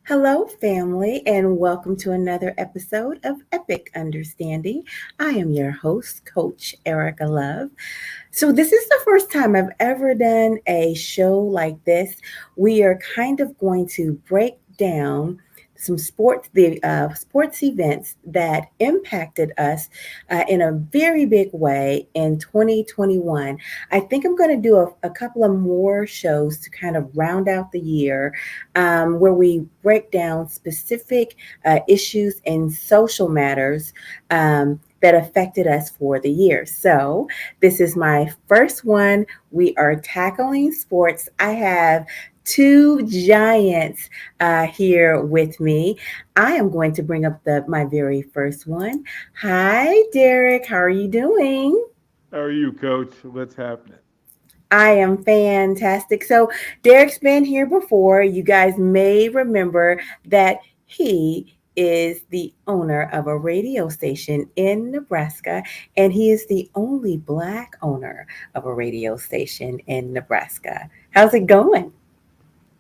Hello, family, and welcome to another episode of Epic Understanding. I am your host, Coach Erica Love. So, this is the first time I've ever done a show like this. We are kind of going to break down some sports events that impacted us in a very big way in 2021. I think I'm going to do a couple of more shows to kind of round out the year where we break down specific issues and social matters that affected us for the year. So, this is my first one. We are tackling sports. I have two giants here with me. I am going to bring up my very first one. Hi, Derek. How are you doing? How are you, Coach? What's happening? I am fantastic. So, Derek's been here before. You guys may remember that he is the owner of a radio station in Nebraska, and he is the only Black owner of a radio station in Nebraska. How's it going?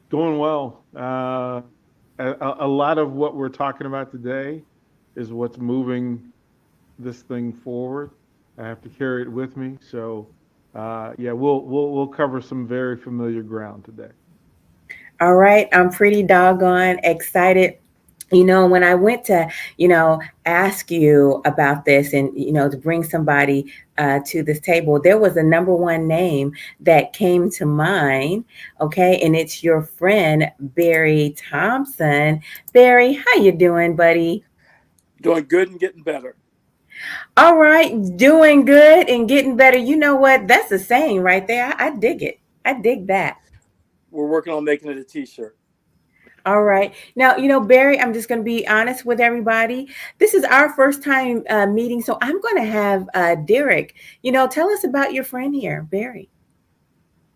Going well. A lot of what we're talking about today is what's moving this thing forward. I have to carry it with me. So, yeah, we'll cover some very familiar ground today. All right, I'm pretty doggone excited. When I went to, ask you about this and, to bring somebody to this table, there was a number one name that came to mind. Okay. And it's your friend, Barry Thompson. Barry, how you doing, buddy? Doing good and getting better. All right. Doing good and getting better. You know what? That's a saying right there. I dig it. I dig that. We're working on making it a t-shirt. All right. Now, Barry, I'm just going to be honest with everybody. This is our first time meeting. So I'm going to have Derek, tell us about your friend here, Barry.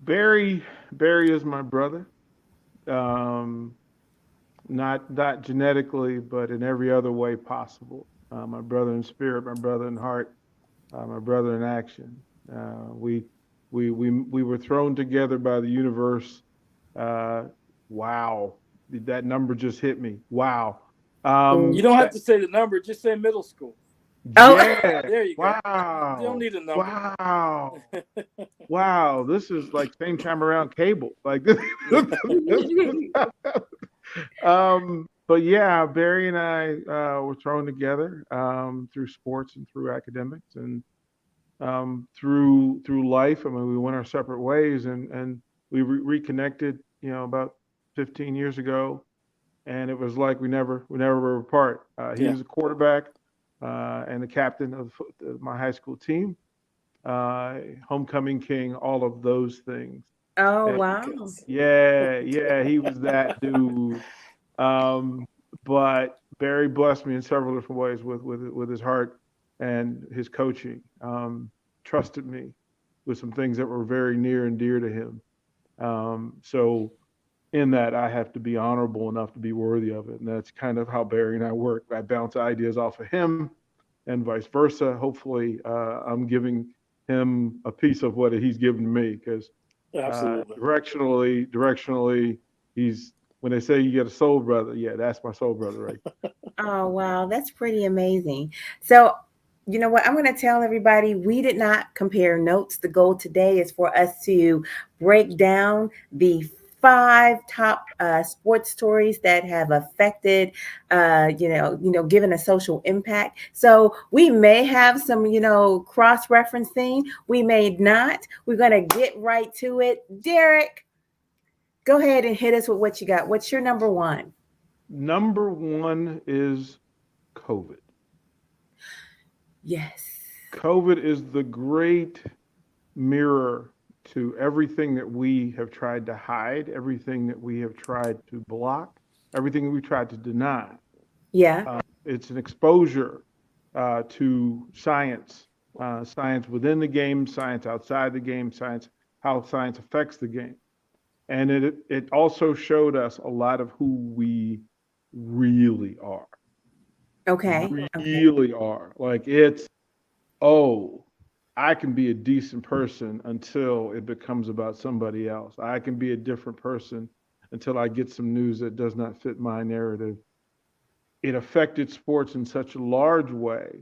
Barry is my brother. Um, not genetically, but in every other way possible. My brother in spirit, my brother in heart, my brother in action. We were thrown together by the universe. Uh, wow, that number just hit me. Wow. Mm. You don't have to say the number, just say middle school. Oh, Yeah. There you go. You don't Wow. need a number. Wow. Wow. This is like same time around cable. Like this. But yeah, Barry and I were thrown together through sports and through academics and through life. I mean, we went our separate ways and we reconnected. About 15 years ago, and it was like we never were apart. He Yeah. was a quarterback and the captain of my high school team, homecoming king, all of those things. oh, And wow. yeah, he was that dude. Um, but Barry blessed me in several different ways with his heart and his coaching. Trusted me with some things that were very near and dear to him. So in that, I have to be honorable enough to be worthy of it, and that's kind of how Barry and I work. I bounce ideas off of him, and vice versa. Hopefully, I'm giving him a piece of what he's given me because Absolutely. directionally, he's when they say you get a soul brother, yeah, that's my soul brother right Oh, wow. That's pretty amazing. So, you know what? I'm going to tell everybody we did not compare notes. The goal today is for us to break down the five top sports stories that have affected, given a social impact. So we may have some, cross referencing. We may not. We're going to get right to it. Derek, go ahead and hit us with what you got. What's your number one? Number one is COVID. Yes. COVID is the great mirror to everything that we have tried to hide, everything that we have tried to block, everything we tried to deny. Yeah. It's an exposure to science, science within the game, science outside the game, science how science affects the game, and it also showed us a lot of who we really are, Okay. Okay. really are. Like it's oh, I can be a decent person until it becomes about somebody else. I can be a different person until I get some news that does not fit my narrative. It affected sports in such a large way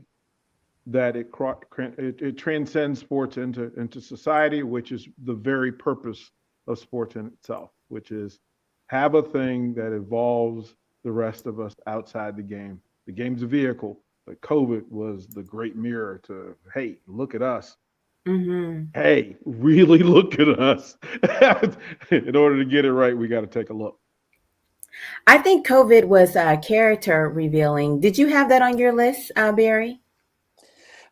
that it transcends sports into society, which is the very purpose of sports in itself, which is have a thing that involves the rest of us outside the game. The game's a vehicle, but COVID was the great mirror to, hey, look at us. Mm-hmm. Hey, really look at us. In order to get it right, we got to take a look. I think COVID was character revealing. Did you have that on your list, Barry?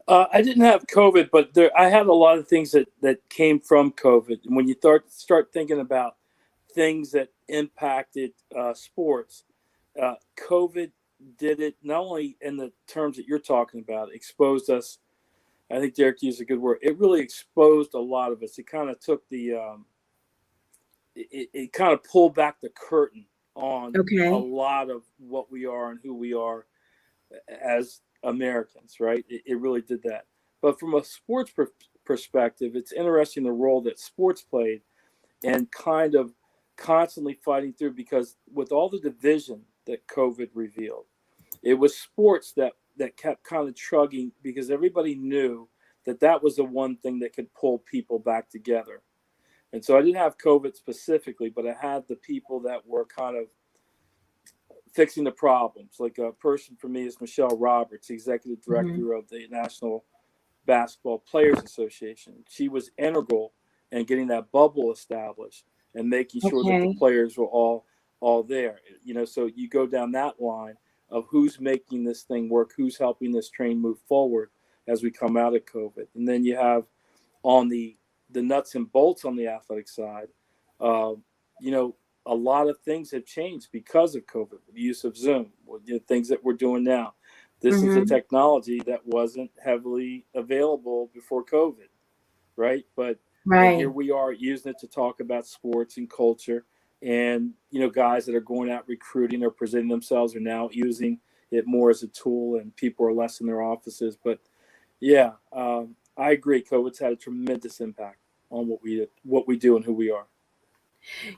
I didn't have COVID, but I had a lot of things that came from COVID. And when you start thinking about things that impacted sports, COVID did it not only in the terms that you're talking about, exposed us. I think Derek used a good word. It really exposed a lot of us. It kind of took it kind of pulled back the curtain on a lot of what we are and who we are as Americans, right? It really did that. But from a sports perspective, it's interesting the role that sports played and kind of constantly fighting through, because with all the division that COVID revealed, it was sports that kept kind of chugging, because everybody knew that was the one thing that could pull people back together. And so I didn't have COVID specifically, but I had the people that were kind of fixing the problems. Like a person for me is Michelle Roberts, executive director of the National Basketball Players Association. She was integral in getting that bubble established and making sure that the players were all there. You know, so you go down that line of who's making this thing work, who's helping this train move forward as we come out of COVID. And then you have on the nuts and bolts on the athletic side, you know, a lot of things have changed because of COVID. The use of Zoom, you know, things that we're doing now. This is a technology that wasn't heavily available before COVID, right? But here we are using it to talk about sports and culture. And, you know, guys that are going out recruiting or presenting themselves are now using it more as a tool, and people are less in their offices. But yeah, I agree. COVID's had a tremendous impact on what we do and who we are.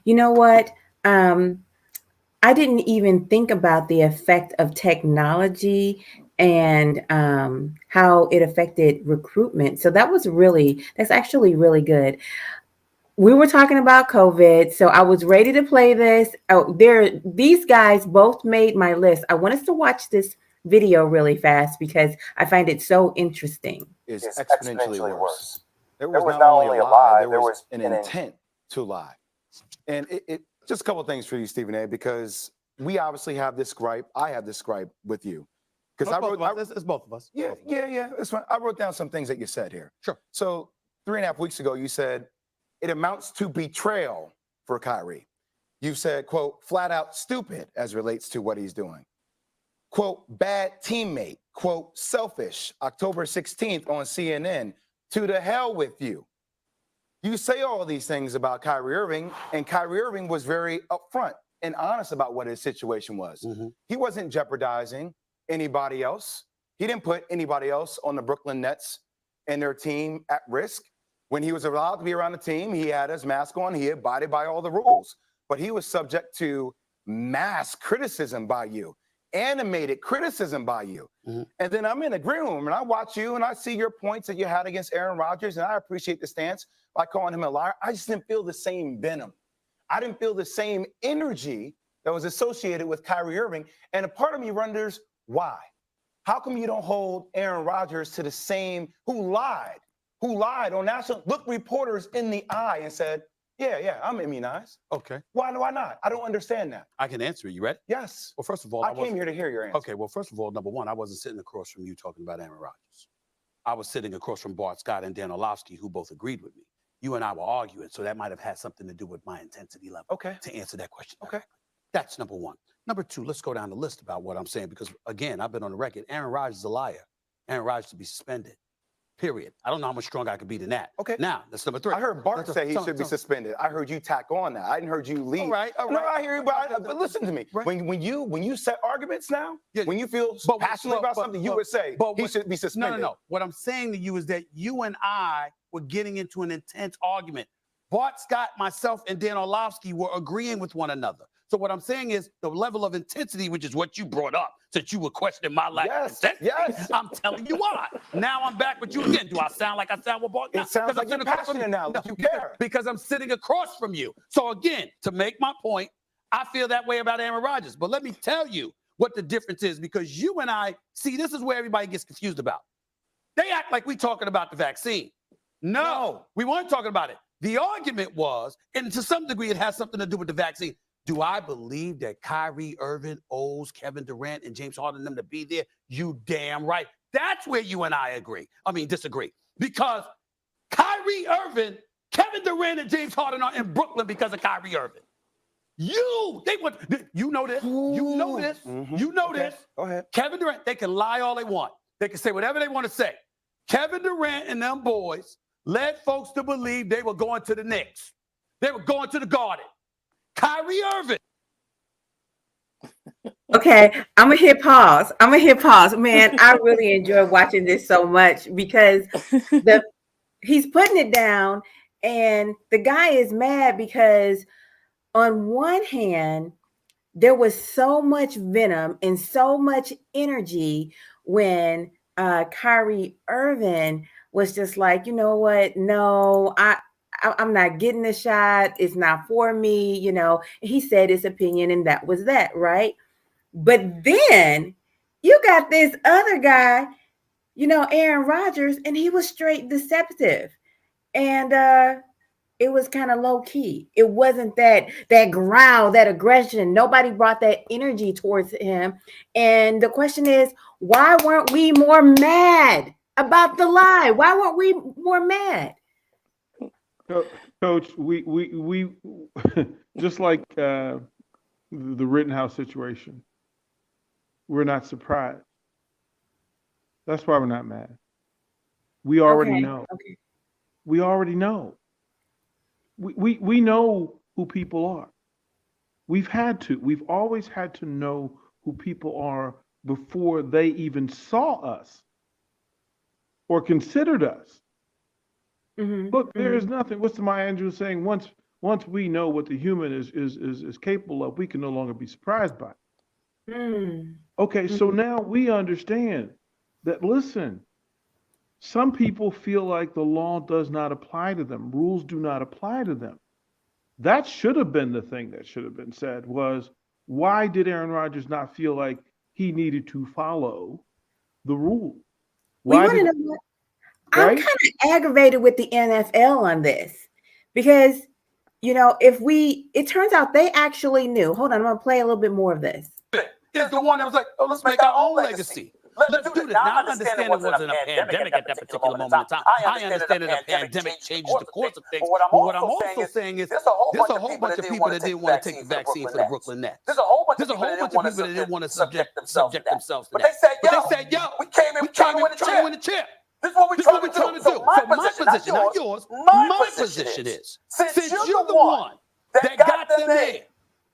You know what? I didn't even think about the effect of technology and how it affected recruitment. So that's actually really good. We were talking about COVID, so I was ready to play this. These guys both made my list. I want us to watch this video really fast because I find it so interesting. Is exponentially worse. There was not only a lie, there was an intent to lie. And it just a couple of things for you, Stephen A., because we obviously have this gripe. I have this gripe with you. Because it's both of us. Yeah. That's fine. I wrote down some things that you said here. Sure. So 3.5 weeks ago, you said it amounts to betrayal for Kyrie. You said, quote, flat out stupid as relates to what he's doing. Quote, bad teammate. Quote, selfish. October 16th on CNN. To the hell with you. You say all these things about Kyrie Irving, and Kyrie Irving was very upfront and honest about what his situation was. Mm-hmm. He wasn't jeopardizing anybody else. He didn't put anybody else on the Brooklyn Nets and their team at risk. When he was allowed to be around the team, he had his mask on. He abided by all the rules. But he was subject to mass criticism by you, animated criticism by you. Mm-hmm. And then I'm in a green room, and I watch you, and I see your points that you had against Aaron Rodgers, and I appreciate the stance by calling him a liar. I just didn't feel the same venom. I didn't feel the same energy that was associated with Kyrie Irving. And a part of me wonders, why? How come you don't hold Aaron Rodgers to the same, who lied on national, looked reporters in the eye and said, yeah, I'm immunized. Okay. Why not? I don't understand that. I can answer it. You ready? Yes. Well, first of all, I came here to hear your answer. Okay, well, first of all, number one, I wasn't sitting across from you talking about Aaron Rodgers. I was sitting across from Bart Scott and Dan Orlovsky, who both agreed with me. You and I were arguing, so that might have had something to do with my intensity level. Okay. To answer that question. Okay. That's number one. Number two, let's go down the list about what I'm saying, because, again, I've been on the record. Aaron Rodgers is a liar. Aaron Rodgers to be suspended. Period. I don't know how much stronger I could be than that. Okay. Now, that's number three. I heard Bart say he should be suspended. I heard you tack on that. I didn't heard you leave. All right. No, I hear you, but listen to me. Right. When you set arguments now, when you feel passionate about something, you would say he should be suspended. No. What I'm saying to you is that you and I were getting into an intense argument. Bart Scott, myself, and Dan Orlovsky were agreeing with one another. So what I'm saying is the level of intensity, which is what you brought up, since you were questioning my lack of intensity. Yes. I'm telling you why. Now I'm back with you again. Do I sound like I sound with Bart? It sounds like you're passionate now. No, you care. Because I'm sitting across from you. So again, to make my point, I feel that way about Aaron Rodgers. But let me tell you what the difference is, because you and I, see, this is where everybody gets confused about. They act like we're talking about the vaccine. No, we weren't talking about it. The argument was, and to some degree it has something to do with the vaccine. Do I believe that Kyrie Irving owes Kevin Durant and James Harden them to be there? You damn right. That's where you and I disagree. Because Kyrie Irving, Kevin Durant, and James Harden are in Brooklyn because of Kyrie Irving. You know this. You know this. Mm-hmm. You know Okay. this. Go ahead. Kevin Durant, they can lie all they want. They can say whatever they want to say. Kevin Durant and them boys led folks to believe they were going to the Knicks. They were going to the Garden. Kyrie Irving. Okay, I'm gonna hit pause. Man, I really enjoy watching this so much because he's putting it down, and the guy is mad because on one hand, there was so much venom and so much energy when Kyrie Irving was just like, you know what? No, I'm not getting the shot. It's not for me. You know, he said his opinion and that was that, right? But then you got this other guy, you know, Aaron Rodgers, and he was straight deceptive. And it was kind of low key. It wasn't that growl, that aggression. Nobody brought that energy towards him. And the question is, why weren't we more mad about the lie? Why weren't we more mad? Coach, we just like the Rittenhouse situation, we're not surprised. That's why we're not mad. We already know. Okay. We already know. We know who people are. We've always had to know who people are before they even saw us or considered us. Mm-hmm. Look, there is nothing. What's the Maya Angelou saying? Once we know what the human is capable of, we can no longer be surprised by it. Mm. Okay, so now we understand that, listen, some people feel like the law does not apply to them. Rules do not apply to them. That should have been the thing that should have been said was, why did Aaron Rodgers not feel like he needed to follow the rule? Why did, I'm kind of aggravated with the NFL on this because, you know, it turns out they actually knew. Hold on, I'm going to play a little bit more of this. Is the one that was like, oh, let's make our own legacy. Let's do this. Now, I understand it wasn't a pandemic at that particular moment in time. I understand that a pandemic changes the course of things. But what I'm also saying is there's a whole bunch of people that didn't want to take the vaccine for the Brooklyn Nets. There's a whole bunch of people that didn't want to subject themselves to that. But they said, yo, we came in trying to win the chip. This is what we're trying to do. So my position, not yours, my position is, since you're the one that got them there,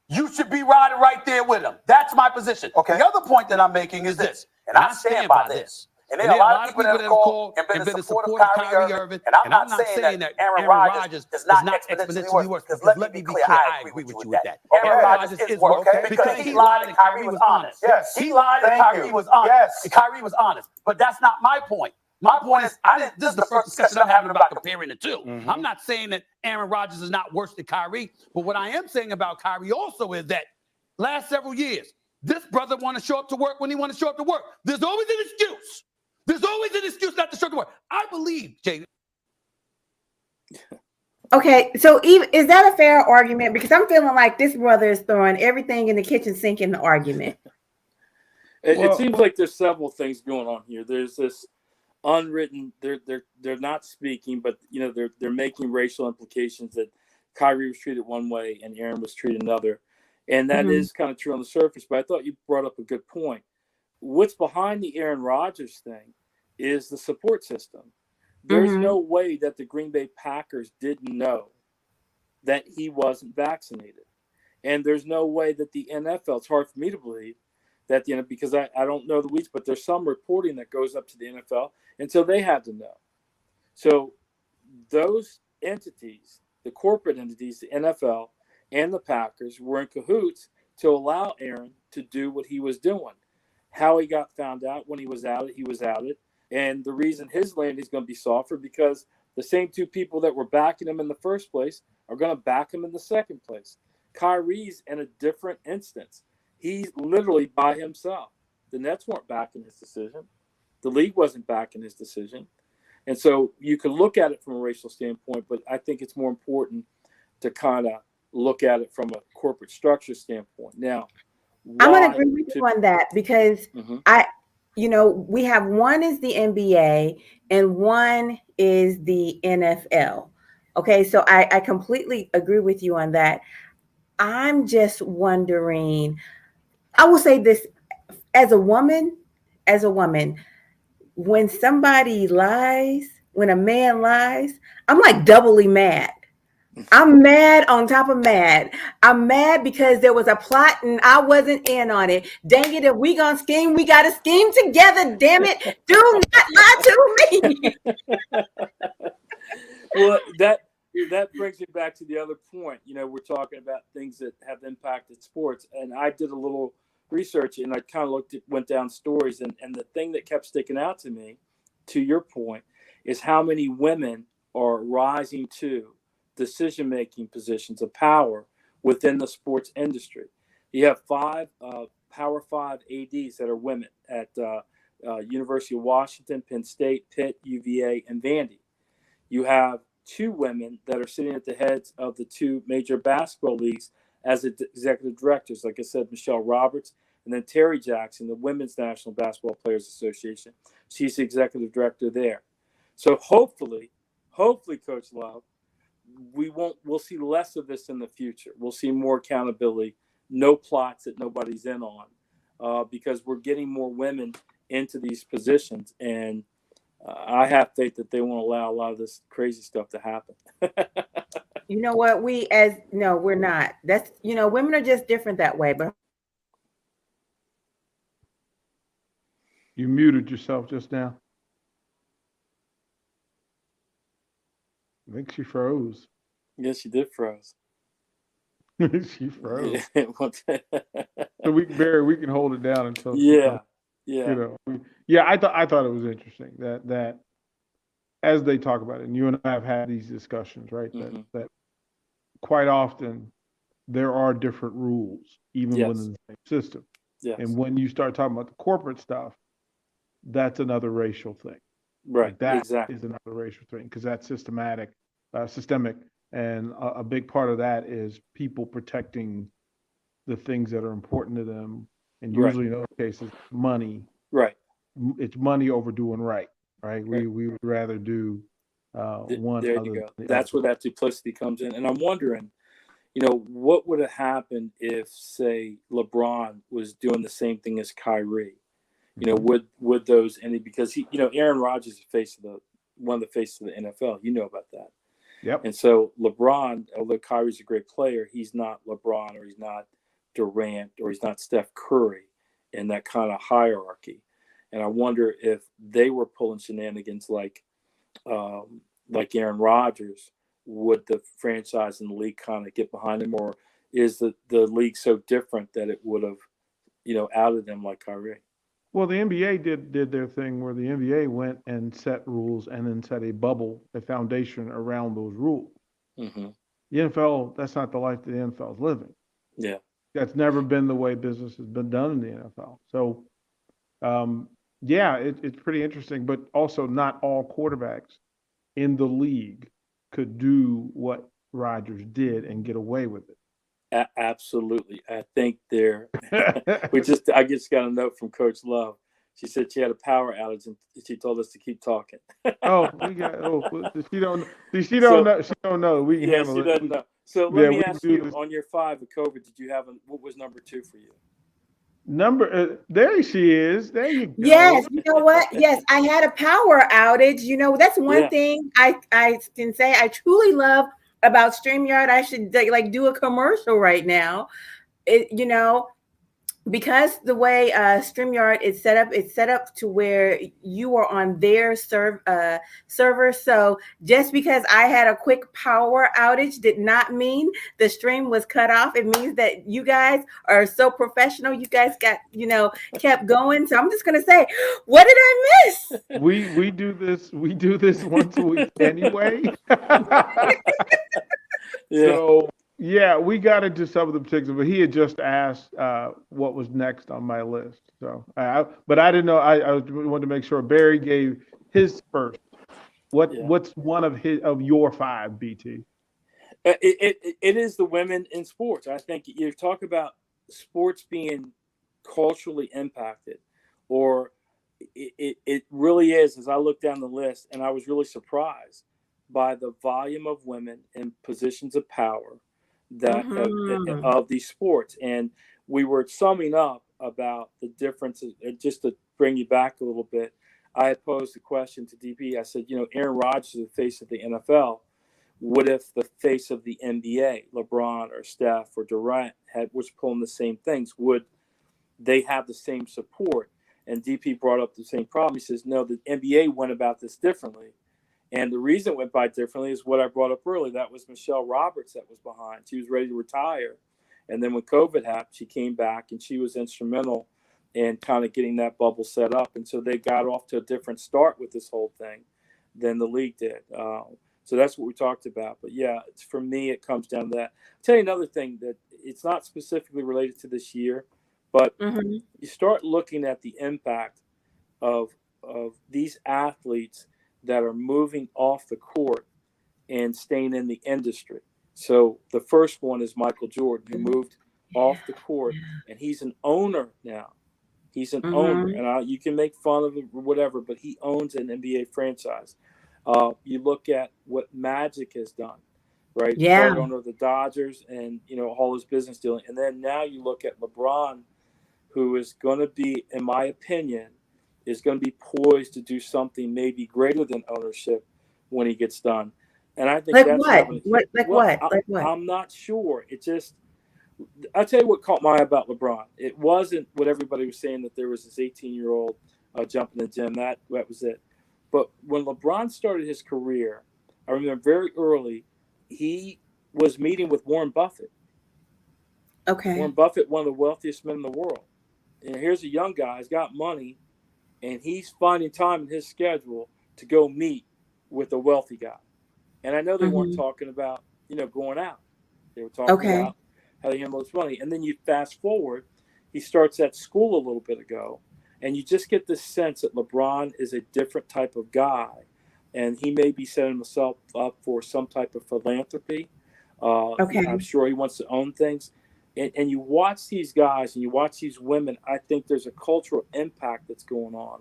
you should be riding right there with them. That's my position. Okay. The other point that I'm making is this, and I stand by this. And there are a lot of people that have called and been in support of Kyrie Irving. And I'm not saying that Aaron Rodgers is not exponentially worse. Because let me be clear, I agree with you with that. Aaron Rodgers is worse because he lied and Kyrie was honest. Yes. He lied and Kyrie was honest. Yes. And Kyrie was honest. But that's not my point. My point is, this is the first discussion I'm having about comparing the two. Mm-hmm. I'm not saying that Aaron Rodgers is not worse than Kyrie, but what I am saying about Kyrie also is that last several years, this brother want to show up to work when he want to show up to work. There's always an excuse. There's always an excuse not to show up to work. I believe, Jay. Okay, so is that a fair argument? Because I'm feeling like this brother is throwing everything in the kitchen sink in the argument. It seems like there's several things going on here. There's this unwritten, they're not speaking, but you know they're making racial implications that Kyrie was treated one way and Aaron was treated another, and that is kind of true on the surface. But I thought you brought up a good point. What's behind the Aaron Rodgers thing is the support system. There's no way that the Green Bay Packers didn't know that he wasn't vaccinated, and there's no way that the NFL. It's hard for me to believe that the NFL, because I don't know the weeds, but there's some reporting that goes up to the NFL. And so they had to know. So those entities, the corporate entities, the NFL and the Packers, were in cahoots to allow Aaron to do what he was doing. How he got found out when he was outed. And the reason his landing is going to be softer because the same two people that were backing him in the first place are going to back him in the second place. Kyrie's in a different instance. He's literally by himself. The Nets weren't backing his decision. The league wasn't backing his decision. And so you can look at it from a racial standpoint, but I think it's more important to kind of look at it from a corporate structure standpoint. Now, I'm going to agree with you on that because we have one is the NBA and one is the NFL. Okay, so I completely agree with you on that. I'm just wondering, I will say this, as a woman, when somebody lies, when a man lies, I'm like doubly mad. I'm mad on top of mad. I'm mad because there was a plot and I wasn't in on it. Dang it, if we gonna scheme, we gotta scheme together, damn it. Do not lie to me. Well, that brings me back to the other point. We're talking about things that have impacted sports. And I did a little research and I kind of went down stories. And the thing that kept sticking out to me, to your point, is how many women are rising to decision-making positions of power within the sports industry. You have 5 Power 5 ADs that are women at University of Washington, Penn State, Pitt, UVA, and Vandy. You have 2 women that are sitting at the heads of the 2 major basketball leagues as executive directors. Like I said, Michelle Roberts, and then Terry Jackson, the Women's National Basketball Players Association. She's the executive director there. So hopefully, Coach Love, we'll see less of this in the future. We'll see more accountability, no plots that nobody's in on, because we're getting more women into these positions. And I have faith that they won't allow a lot of this crazy stuff to happen. You know what? We're not. That's, women are just different that way. But you muted yourself just now. I think she froze. Yes, she did froze. She froze. So we can hold it down until I thought it was interesting that as they talk about it, and you and I have had these discussions, right? Mm-hmm. That quite often there are different rules, even within the same system. Yes. And when you start talking about the corporate stuff, that's another racial thing. Right. That is another racial thing because that's systemic. And a big part of that is people protecting the things that are important to them. And usually in those cases, money. Right. It's money over doing right. We would rather do one. There you go. That's where that duplicity comes in. And I'm wondering, what would have happened if, say, LeBron was doing the same thing as Kyrie? Would those end? Because Aaron Rodgers is one of the faces of the NFL. You know about that. Yep. And so LeBron, although Kyrie's a great player, he's not LeBron or he's not Durant or he's not Steph Curry in that kind of hierarchy. And I wonder if they were pulling shenanigans like Aaron Rodgers, would the franchise and the league kind of get behind him, or is the league so different that it would have, outed them like Kyrie? Well, the NBA did their thing where the NBA went and set rules and then set a bubble, a foundation around those rules. Mm-hmm. The NFL, that's not the life that the NFL is living. Yeah. That's never been the way business has been done in the NFL. So, it's pretty interesting, but also not all quarterbacks in the league could do what Rodgers did and get away with it. Absolutely. I think I just got a note from Coach Love. She said she had a power outage and she told us to keep talking. She don't know. We can handle it. She doesn't know. So let me ask you, on your 5 of COVID, did you have what was number 2 for you? There she is. There you go. Yes, you know what? Yes, I had a power outage. That's one thing I can say I truly love about StreamYard. I should do a commercial right now. because the way StreamYard is set up, it's set up to where you are on their server. So just because I had a quick power outage did not mean the stream was cut off. It means that you guys are so professional. You guys got, kept going. So I'm just gonna say, what did I miss? We do this once a week anyway. So yeah, we got into some of the particulars, but he had just asked what was next on my list. So, but I didn't know. I wanted to make sure Barry gave his first. What's one of your five, BT? It is the women in sports. I think you talk about sports being culturally impacted, or it really is. As I look down the list, and I was really surprised by the volume of women in positions of power that of these sports. And we were summing up about the differences. Just to bring you back a little bit, I had posed a question to DP. I said, Aaron Rodgers is the face of the NFL. What if the face of the NBA, LeBron or Steph or Durant, was pulling the same things? Would they have the same support? And DP brought up the same problem. He says, no, the NBA went about this differently. And the reason it went by differently is what I brought up earlier. That was Michelle Roberts that was behind. She was ready to retire. And then when COVID happened, she came back and she was instrumental in kind of getting that bubble set up. And so they got off to a different start with this whole thing than the league did. So that's what we talked about. But yeah, for me, it comes down to that. I'll tell you another thing that it's not specifically related to this year, but you start looking at the impact of these athletes that are moving off the court and staying in the industry. So the first one is Michael Jordan, who moved off the court, and he's an owner now. He's an owner, and you can make fun of him or whatever, but he owns an NBA franchise. You look at what Magic has done, right? Yeah. Part owner of the Dodgers, and all his business dealing. And then now you look at LeBron, who is going to be, in my opinion, is going to be poised to do something maybe greater than ownership when he gets done. And I think that's what? I'm not sure. It just, I'll tell you what caught my eye about LeBron. It wasn't what everybody was saying, that there was this 18-year-old jumping the gym. That was it. But when LeBron started his career, I remember very early, he was meeting with Warren Buffett. Okay. Warren Buffett, one of the wealthiest men in the world. And here's a young guy, he's got money, and he's finding time in his schedule to go meet with a wealthy guy. And I know they weren't talking about, going out. They were talking about how they handle his money. And then you fast forward, he starts at school a little bit ago, and you just get this sense that LeBron is a different type of guy. And he may be setting himself up for some type of philanthropy. I'm sure he wants to own things. And you watch these guys and you watch these women, I think there's a cultural impact that's going on,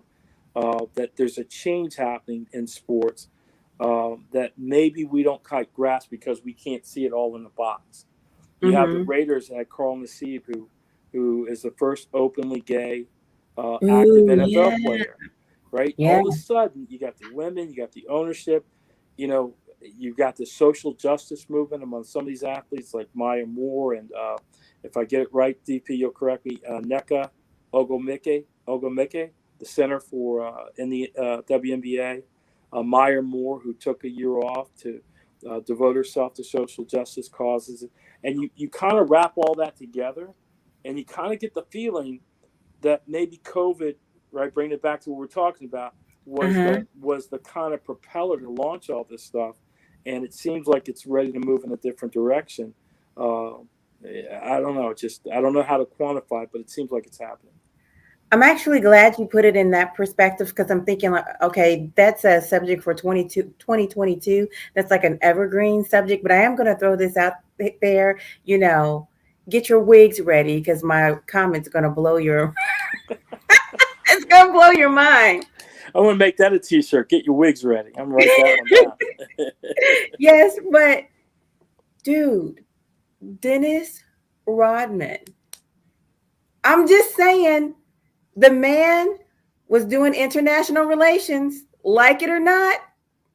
that there's a change happening in sports that maybe we don't quite grasp because we can't see it all in the box. You have the Raiders that had Carl Nassib, who is the first openly gay active NFL player, right? Yeah. All of a sudden, you got the women, you got the ownership, you've got the social justice movement among some of these athletes like Maya Moore and if I get it right, DP, you'll correct me, 𝐒𝐏𝐻𝐒, the center for in the WNBA, Maya Moore, who took a year off to devote herself to social justice causes. And you kind of wrap all that together, and you kind of get the feeling that maybe COVID, right, bringing it back to what we're talking about, was the kind of propeller to launch all this stuff. And it seems like it's ready to move in a different direction. I don't know. I don't know how to quantify it, but it seems like it's happening. I'm actually glad you put it in that perspective, because I'm thinking like, okay, that's a subject for 2022. That's like an evergreen subject, but I am going to throw this out there, get your wigs ready, because my comment's going to blow your, it's going to blow your mind. I'm going to make that a t-shirt. Get your wigs ready. I'm going to write that one down. Yes, but dude, Dennis Rodman, I'm just saying, the man was doing international relations, like it or not.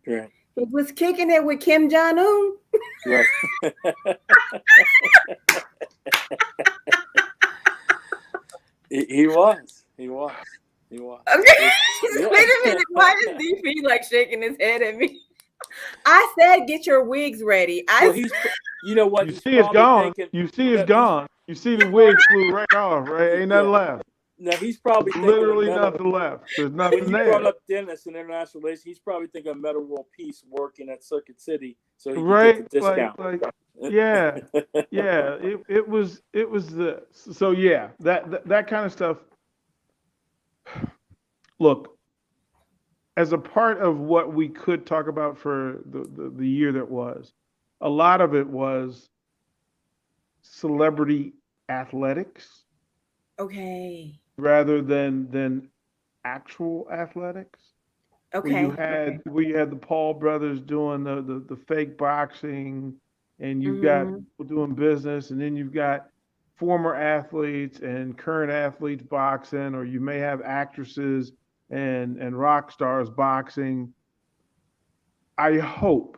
Right. He was kicking it with Kim Jong-un. Right. He was. Okay. Wait a minute. Why is DP like shaking his head at me? I said, get your wigs ready. You know what? You see it's gone. You see it's gone. You see the wig flew right off, right? Ain't nothing left. Now he's probably literally nothing left. There's nothing when you there. brought up Dennis and international relations, he's probably thinking of Metal World Peace working at Circuit City, so he could get the discount. Yeah. It was this. So yeah, that kind of stuff. Look, as a part of what we could talk about for the year that was, a lot of it was celebrity athletics. Okay. Rather than actual athletics. Okay. Where you had the Paul brothers doing the fake boxing, and you've got people doing business, and then you've got former athletes and current athletes boxing, or you may have actresses and rock stars boxing. I hope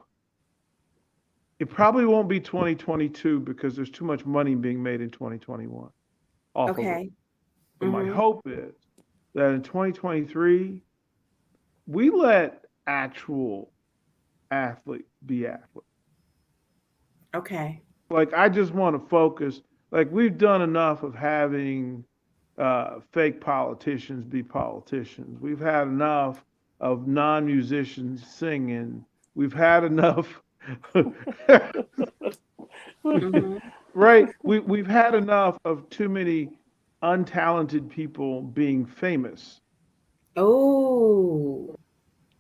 it probably won't be 2022 because there's too much money being made in 2021 off of it. But my hope is that in 2023, we let actual athletes be athletes. Okay. Like, I just want to focus. Like, we've done enough of having fake politicians be politicians. We've had enough of non-musicians singing. We've had enough. Right? We've had enough of too many untalented people being famous. Oh.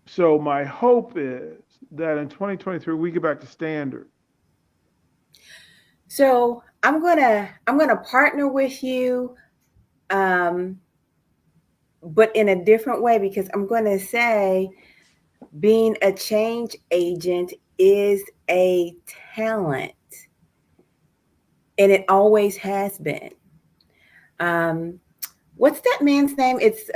So my hope is that in 2023 we get back to standard. So I'm gonna partner with you, but in a different way, because I'm gonna say being a change agent is a talent, and it always has been. What's that man's name? It's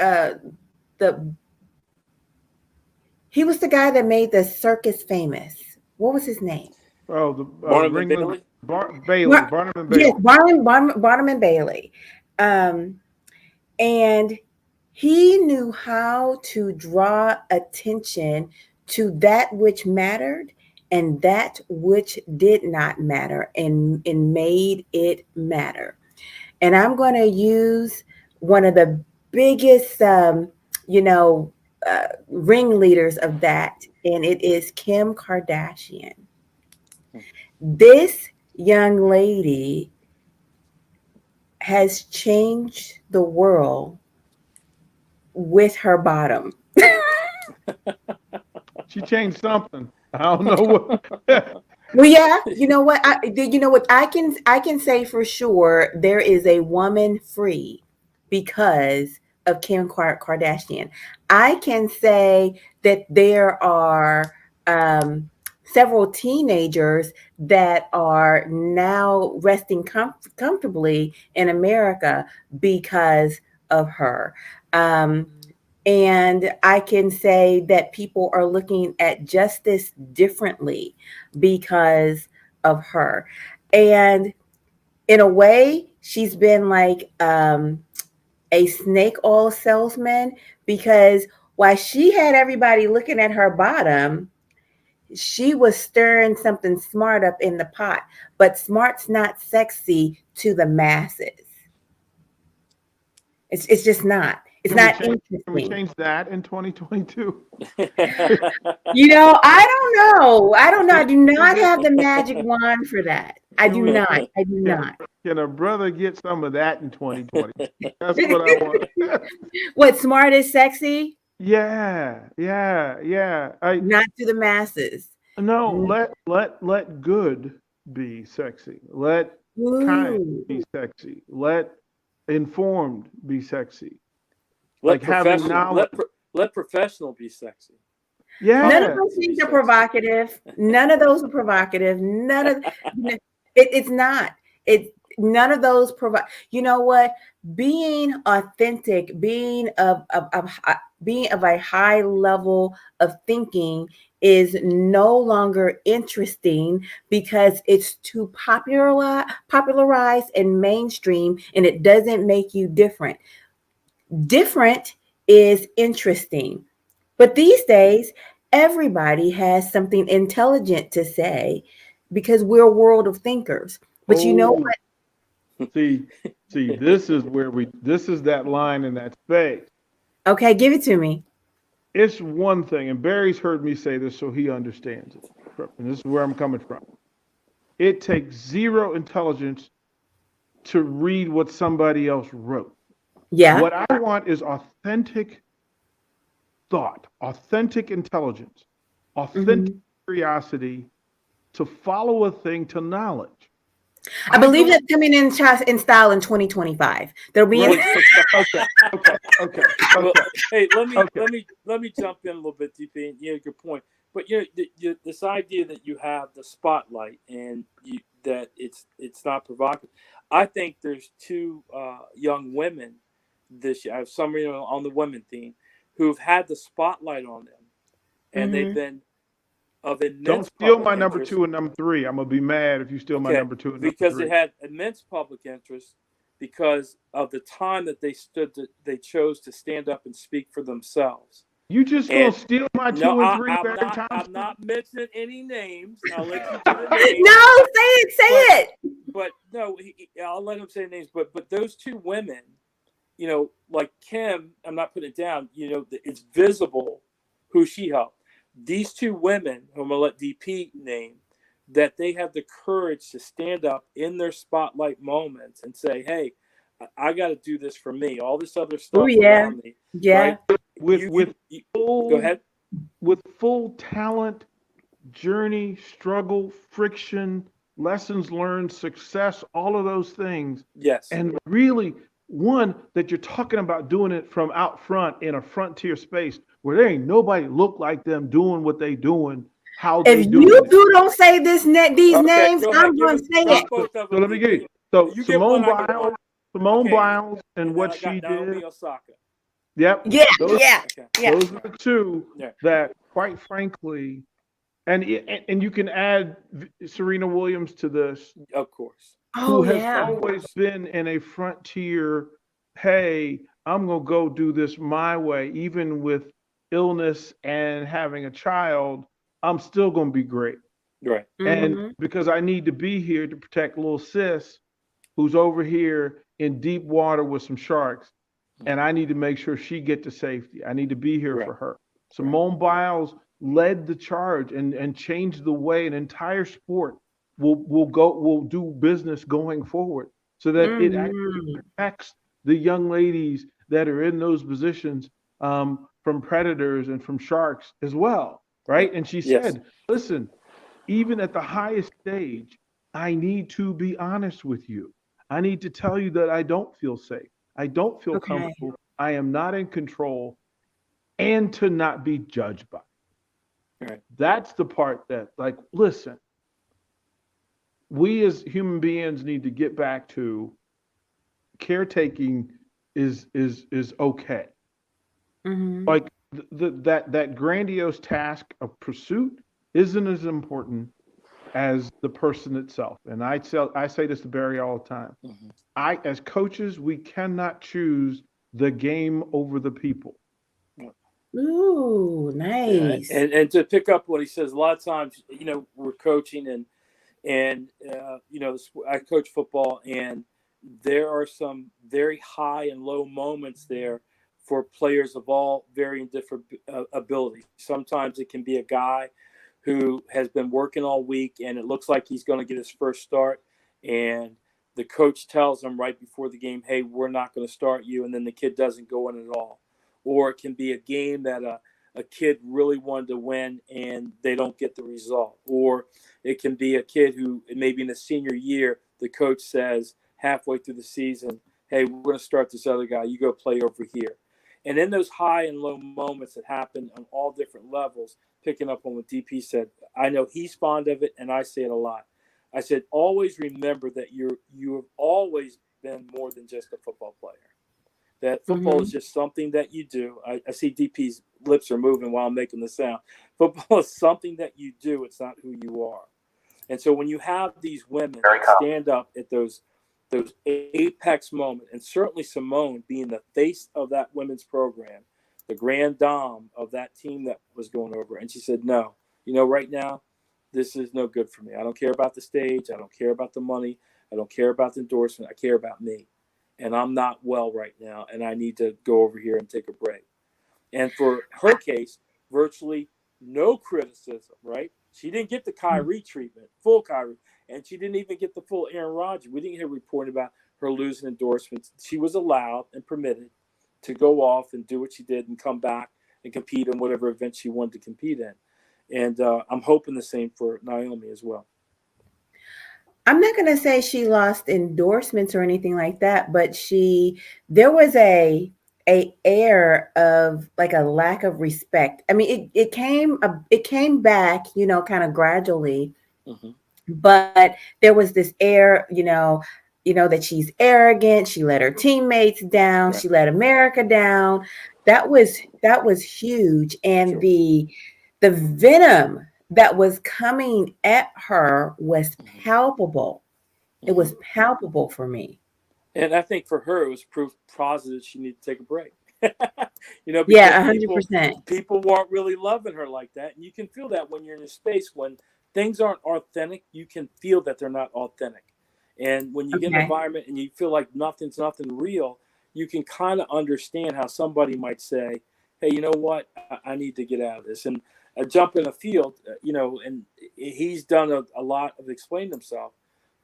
he was the guy that made the circus famous. What was his name? Oh, the Barnum and Bailey. Barnum and Bailey. Yes, Barnum and Bailey. And he knew how to draw attention to that which mattered and that which did not matter, and made it matter. And I'm going to use one of the biggest, ringleaders of that, and it is Kim Kardashian. This young lady has changed the world with her bottom. She changed something. I don't know what. Well, yeah, you know what? I can say for sure there is a woman free because of Kim Kardashian. I can say that there are several teenagers that are now resting comfortably in America because of her. And I can say that people are looking at justice differently because of her. And in a way, she's been like a snake oil salesman, because while she had everybody looking at her bottom, she was stirring something smart up in the pot. But smart's not sexy to the masses. It's just not. It's not interesting. Can we change that in 2022? I don't know. I do not have the magic wand for that. I do not. Can a brother get some of that in 2020? That's what I want. What, smart is sexy? Yeah. Not to the masses. No, let good be sexy. Let kind be sexy. Let informed be sexy. Let professional be sexy. Yeah. None of those things are provocative. None of those are provocative. It's not. None of those provide. You know what? Being authentic, being of a high level of thinking is no longer interesting because it's too popularized and mainstream, and it doesn't make you different. Different is interesting. But these days, everybody has something intelligent to say because we're a world of thinkers. But you know what? See, this is this is that line in that space. Okay, give it to me. It's one thing, and Barry's heard me say this, so he understands it. And this is where I'm coming from. It takes zero intelligence to read what somebody else wrote. Yeah. What I want is authentic thought, authentic intelligence, authentic curiosity to follow a thing to knowledge. I believe that's coming in style in 2025. There'll be Okay. Well, hey, let me jump in a little bit, DP. And yeah, good point. But this idea that you have the spotlight and that it's not provocative. I think there's two young women this year. I have some on the women theme who've had the spotlight on them, and they've been of immense. Don't steal my number 2 and number 3. I'm gonna be mad if you steal my number 2 and number 3. Because it had immense public interest because of the time that they chose to stand up and speak for themselves. You just gonna steal my 2 and 3 every time? I'm not mentioning any names. I'll let you do the names. No, say it. But no, I'll let him say names. But those two women, like Kim, I'm not putting it down. It's visible who she helped. These two women, who I'm going to let DP name, that they have the courage to stand up in their spotlight moments and say, hey, I got to do this for me. All this other stuff around me. Yeah. Right? Go ahead. With full talent, journey, struggle, friction, lessons learned, success, all of those things. Yes. And really, one, that you're talking about doing it from out front in a frontier space where there ain't nobody look like them doing what they doing, how they doing it. If you don't say these names, I'm going to say it. So let me get you. So Simone Biles and what she did. Yep. Yeah. Those are the two that, quite frankly, and you can add Serena Williams to this. Of course. Who has always been in a frontier, hey, I'm going to go do this my way, even with illness and having a child, I'm still going to be great. Right. And because I need to be here to protect little sis who's over here in deep water with some sharks, and I need to make sure she get to safety. I need to be here for her. Simone Biles led the charge and changed the way an entire sport will do business going forward, so that it actually protects the young ladies that are in those positions from predators and from sharks as well, right? And she said, listen, even at the highest stage, I need to be honest with you. I need to tell you that I don't feel safe. I don't feel comfortable. I am not in control, and to not be judged by. Right. That's the part that, like, listen, we as human beings need to get back to caretaking is okay. Like that grandiose task of pursuit isn't as important as the person itself. And I say this to Barry all the time. As coaches, we cannot choose the game over the people. Ooh, nice. Yeah. And to pick up what he says, a lot of times, we're coaching and I coach football, and there are some very high and low moments there for players of all varying different abilities. Sometimes it can be a guy who has been working all week and it looks like he's going to get his first start, and the coach tells him right before the game, hey, we're not going to start you, and then the kid doesn't go in at all. Or it can be a game that a kid really wanted to win and they don't get the result. Or it can be a kid who maybe in the senior year, the coach says halfway through the season, hey, we're going to start this other guy. You go play over here. And in those high and low moments that happen on all different levels, picking up on what DP said, I know he's fond of it, and I say it a lot. I said, always remember that you have always been more than just a football player. that football is just something that you do. I see DP's lips are moving while I'm making the sound. Football is something that you do. It's not who you are. And so when you have these women that stand up at those apex moments, and certainly Simone being the face of that women's program, the grand dame of that team that was going over, and she said, no, right now, this is no good for me. I don't care about the stage. I don't care about the money. I don't care about the endorsement. I care about me. And I'm not well right now, and I need to go over here and take a break. And for her case, virtually no criticism, right? She didn't get the Kyrie treatment, full Kyrie, and she didn't even get the full Aaron Rodgers. We didn't hear reporting about her losing endorsements. She was allowed and permitted to go off and do what she did and come back and compete in whatever event she wanted to compete in. And I'm hoping the same for Naomi as well. I'm not going to say she lost endorsements or anything like that, but there was a air of like a lack of respect. I mean, it came back, kind of gradually, but there was this air, that she's arrogant. She let her teammates down. Right. She let America down. That was huge. And the venom that was coming at her was palpable. It was palpable for me. And I think for her, it was proof positive she needed to take a break. Because 100%. People weren't really loving her like that. And you can feel that when you're in a space when things aren't authentic, you can feel that they're not authentic. And when you get in an environment and you feel like nothing real, you can kind of understand how somebody might say, hey, you know what? I need to get out of this. And a jump in the field, and he's done a lot of explaining himself.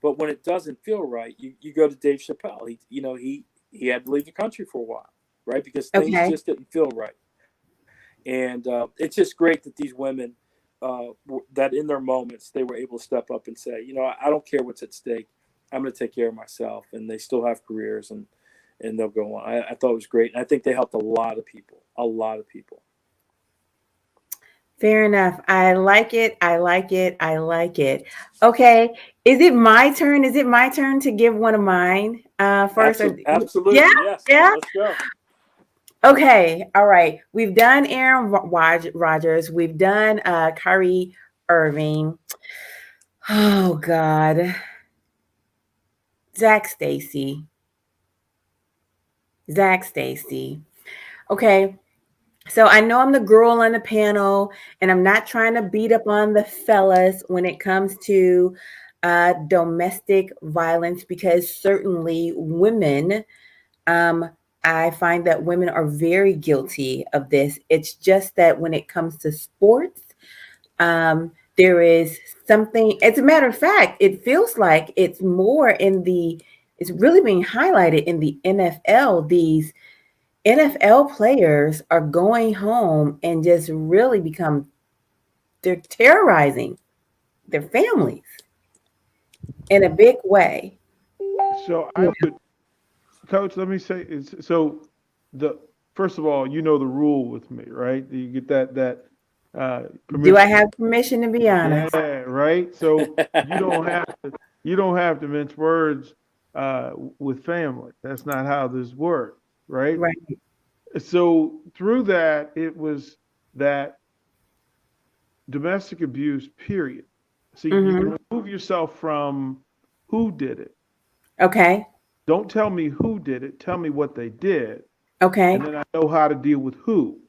But when it doesn't feel right, you go to Dave Chappelle. He had to leave the country for a while, right? Because things just didn't feel right. And it's just great that these women, that in their moments, they were able to step up and say, I don't care what's at stake. I'm going to take care of myself. And they still have careers and they'll go on. I thought it was great. And I think they helped a lot of people. Fair enough. I like it. Okay. Is it my turn? To give one of mine first? Absolutely. Yes. Let's go. Okay. All right. We've done Aaron Rodgers. We've done Kyrie Irving. Oh, God. Zach Stacy. Okay. So I know I'm the girl on the panel, and I'm not trying to beat up on the fellas when it comes to domestic violence, because certainly women, I find that women are very guilty of this. It's just that when it comes to sports, there is something, as a matter of fact, it feels like it's really being highlighted in the NFL. These NFL players are going home and just really they're terrorizing their families in a big way. So Coach, let me say, first of all, the rule with me, right? You get that permission. Do I have permission to be honest? Yeah, right. So you don't have to mince words with family. That's not how this works, right? Right. So through that, it was that domestic abuse, period. See, you can remove yourself from who did it. Okay. Don't tell me who did it. Tell me what they did. Okay. And then I know how to deal with who,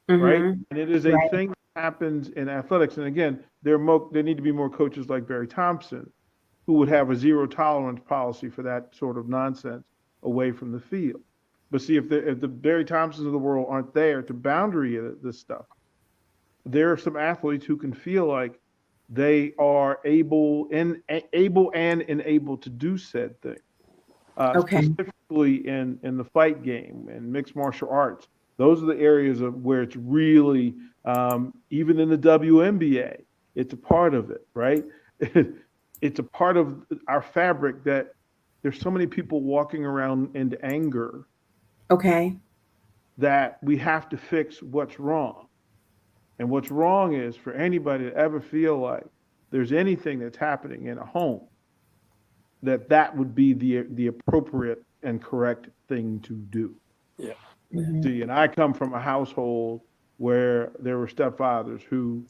right? And it is a thing that happens in athletics. And again, there need to be more coaches like Barry Thompson who would have a zero tolerance policy for that sort of nonsense away from the field. But see, if the Barry Thompsons of the world aren't there to boundary this stuff, there are some athletes who can feel like they are able and enabled to do said thing. Specifically in the fight game and mixed martial arts. Those are the areas of where it's really, even in the WNBA, it's a part of it, right? It's a part of our fabric that there's so many people walking around into anger. Okay. That we have to fix what's wrong. And what's wrong is for anybody to ever feel like there's anything that's happening in a home, that would be the appropriate and correct thing to do. Yeah. Mhm. See, and I come from a household where there were stepfathers who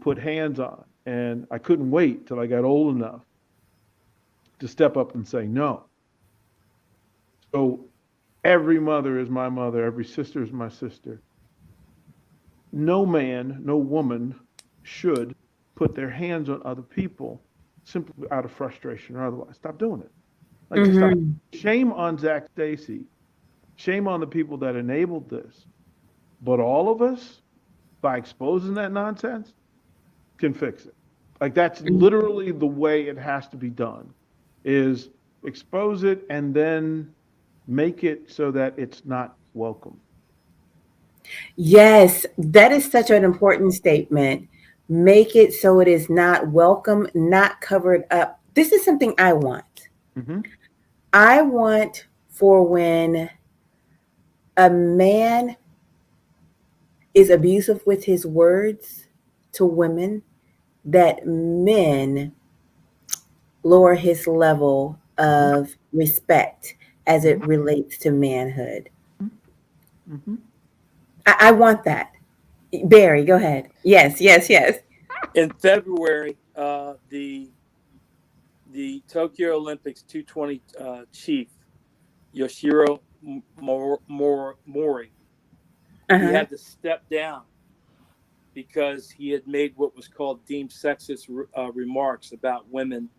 put hands on, and I couldn't wait till I got old enough to step up and say no. So every mother is my mother, every sister is my sister. No man, no woman should put their hands on other people simply out of frustration or otherwise. Stop doing it. Like, just stop. Mhm. Shame on Zach Stacy. Shame on the people that enabled this. But all of us, by exposing that nonsense, can fix it. Like, that's literally the way it has to be done, is expose it and then make it so that it's not welcome. Yes, that is such an important statement. Make it so it is not welcome, not covered up. This is something I want. Mm-hmm. I want for when a man is abusive with his words to women, that men lower his level of respect as it relates to manhood. Mm-hmm. I want that. Barry, go ahead. Yes, yes, yes. In February, the Tokyo Olympics 220 chief Yoshiro Mori, he Uh-huh. had to step down because he had made what was called deemed sexist remarks about women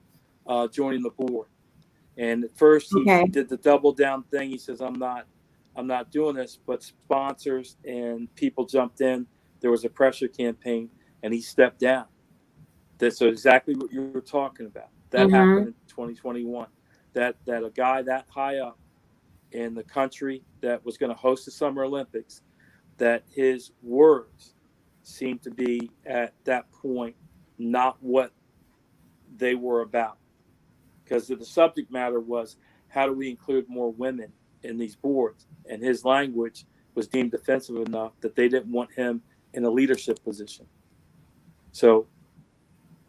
joining the board. And at first, he Okay. did the double down thing. He says, "I'm not doing this." But sponsors and people jumped in. There was a pressure campaign, and he stepped down. That's exactly what you were talking about. That happened in 2021. That a guy that high up in the country that was going to host the Summer Olympics, that his words seemed to be at that point not what they were about, because the subject matter was, how do we include more women in these boards? And his language was deemed offensive enough that they didn't want him in a leadership position. So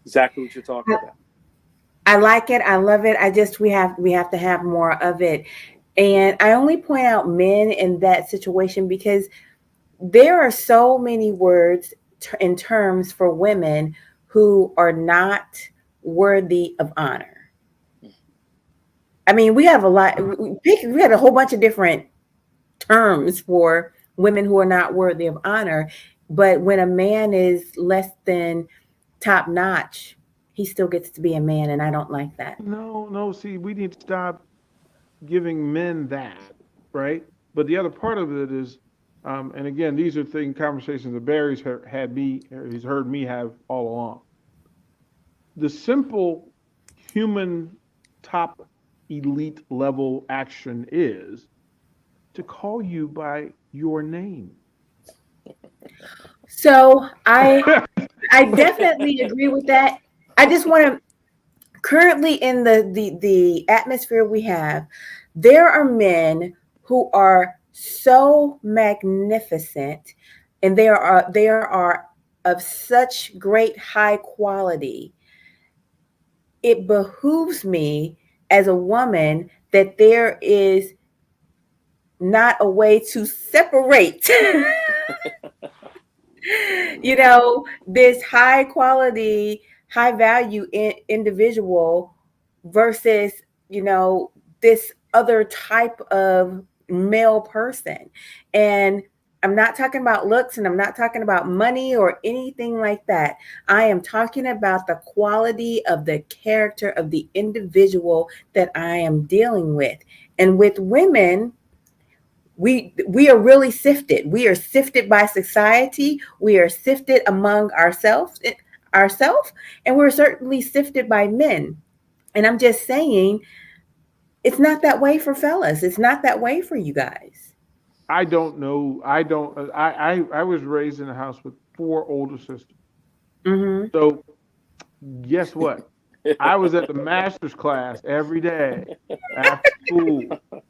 exactly what you're talking about. I like it. I love it. We have to have more of it. And I only point out men in that situation because there are so many words and terms for women who are not worthy of honor. I mean, we have a lot. We had a whole bunch of different terms for women who are not worthy of honor. But when a man is less than top notch, he still gets to be a man, and I don't like that. No. See, we need to stop giving men that, right? But the other part of it is, and again, these are conversations that Barry's he's heard me have all along. The simple human top elite level action is to call you by your name. So I definitely agree with that. I just want to currently in the atmosphere we have, there are men who are so magnificent, and there are of such great high quality. It behooves me as a woman that there is not a way to separate this high quality, high value individual versus, this other type of male person. And I'm not talking about looks, and I'm not talking about money or anything like that. I am talking about the quality of the character of the individual that I am dealing with. And with women, we are really sifted. We are sifted by society. We are sifted among ourselves, and we're certainly sifted by men. And I'm just saying, it's not that way for fellas. It's not that way for you guys. I don't know. I was raised in a house with 4 older sisters. Mm-hmm. So guess what? I was at the master's class every day after school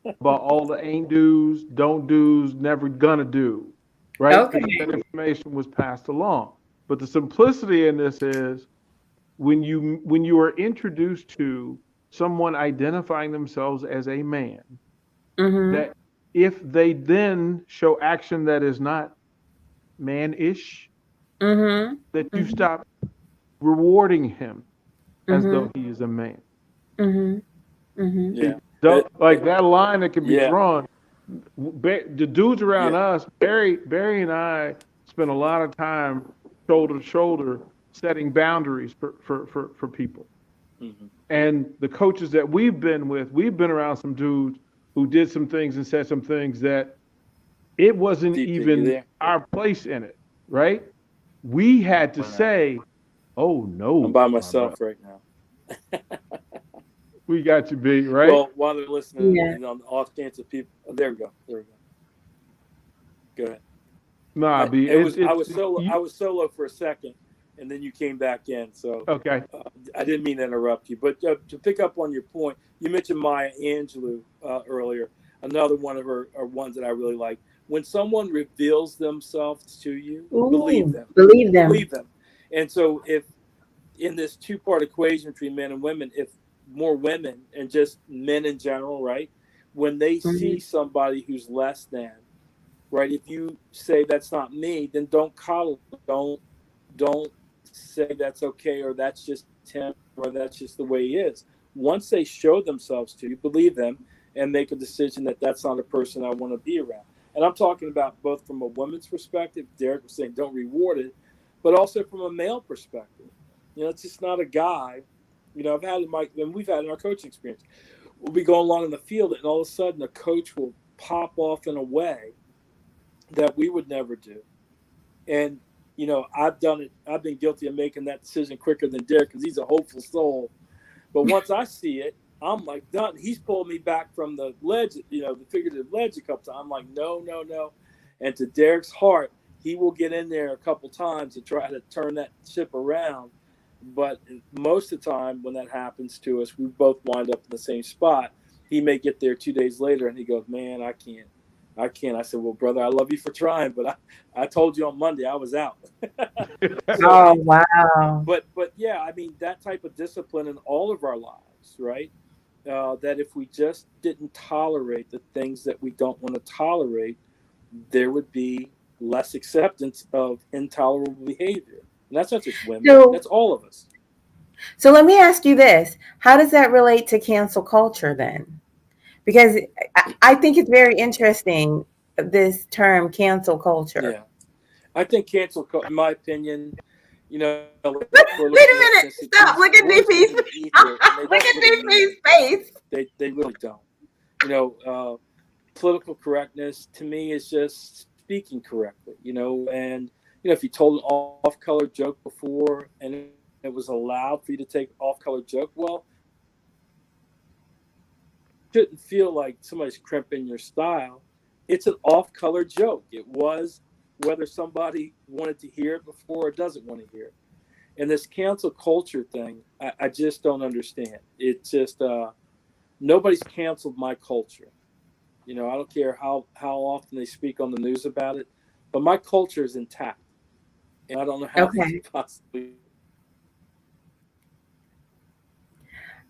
about all the ain't do's, don't do's, never gonna do, right? Okay. Because that information was passed along. But the simplicity in this is when you are introduced to someone identifying themselves as a man, Mm-hmm. that if they then show action that is not man-ish, that you stop rewarding him as though he is a man. Yeah. Like that line that can be Yeah. drawn. The dudes around us, Barry and I spend a lot of time shoulder to shoulder setting boundaries for people. And the coaches that we've been with, we've been around some dudes who did some things and said some things that it wasn't even our place in it, right? We had to say, "Oh no, I'm by myself right now." We got you, B, right? Well, while they're listening, on the off chance of people, there we go. Go ahead. Nah, B. I was solo for a second, and then you came back in. So okay, I didn't mean to interrupt you, but to pick up on your point, you mentioned Maya Angelou earlier. Another one of her ones that I really like. When someone reveals themselves to you, believe them. Believe them. And so, if in this two-part equation between men and women, if more women and just men in general, right? When they see somebody who's less than, right? If you say that's not me, then don't coddle. Don't say that's okay or that's just him or that's just the way he is. Once they show themselves to you, believe them and make a decision that that's not a person I want to be around. And I'm talking about both from a woman's perspective, Derek was saying don't reward it, but also from a male perspective. It's just not a guy. I've had and we've had in our coaching experience. We'll be going along in the field and all of a sudden a coach will pop off in a way that we would never do. And, I've done it. I've been guilty of making that decision quicker than Derek because he's a hopeful soul. But once I see it, I'm like, done. He's pulled me back from the ledge, the figurative ledge a couple times. I'm like, no. And to Derek's heart, he will get in there a couple times to try to turn that ship around. But most of the time when that happens to us, we both wind up in the same spot. He may get there 2 days later and he goes, man, I can't. I said, well, brother, I love you for trying, but I told you on Monday I was out. Oh, wow. But yeah, I mean, that type of discipline in all of our lives, right? That if we just didn't tolerate the things that we don't want to tolerate, there would be less acceptance of intolerable behavior. And that's not just women, that's all of us. So let me ask you this. How does that relate to cancel culture then? Because I think it's very interesting, this term cancel culture. Yeah. I think cancel culture, in my opinion, wait a minute. Stop. Look at DP's face. They really don't. Political correctness to me is just speaking correctly, and if you told an off-color joke before and it was allowed for you to take off-color joke, well, it shouldn't feel like somebody's crimping your style. It's an off-color joke. It was, whether somebody wanted to hear it before or doesn't want to hear it. And this cancel culture thing, I just don't understand. It's just nobody's canceled my culture. I don't care how often they speak on the news about it, but my culture is intact. And I don't know how they possibly.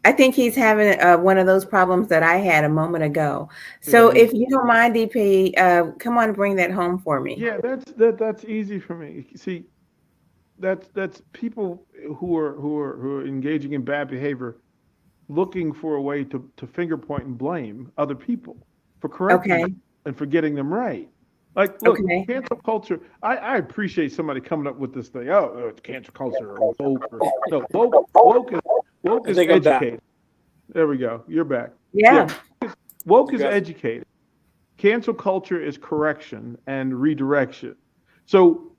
I think he's having one of those problems that I had a moment ago. So if you don't mind, DP, come on, bring that home for me. Yeah, that's easy for me. See, that's people who are engaging in bad behavior, looking for a way to finger point and blame other people for correcting them and for getting them right. Like, look, cancel culture. I appreciate somebody coming up with this thing. Oh, it's cancel culture or woke. No, woke is educated. There we go. You're back. Yeah. Woke is educated. Cancel culture is correction and redirection. So,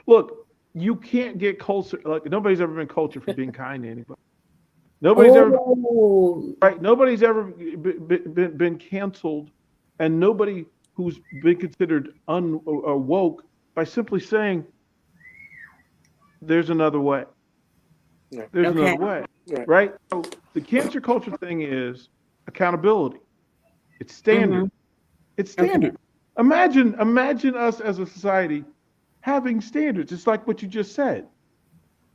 look, you can't get culture. Like, nobody's ever been cultured for being kind to anybody. Nobody's ever been canceled, and nobody who's been considered woke by simply saying, there's another way. There's another way, right? So the cancel culture thing is accountability. It's standard. It's standard. Imagine us as a society having standards. It's like what you just said.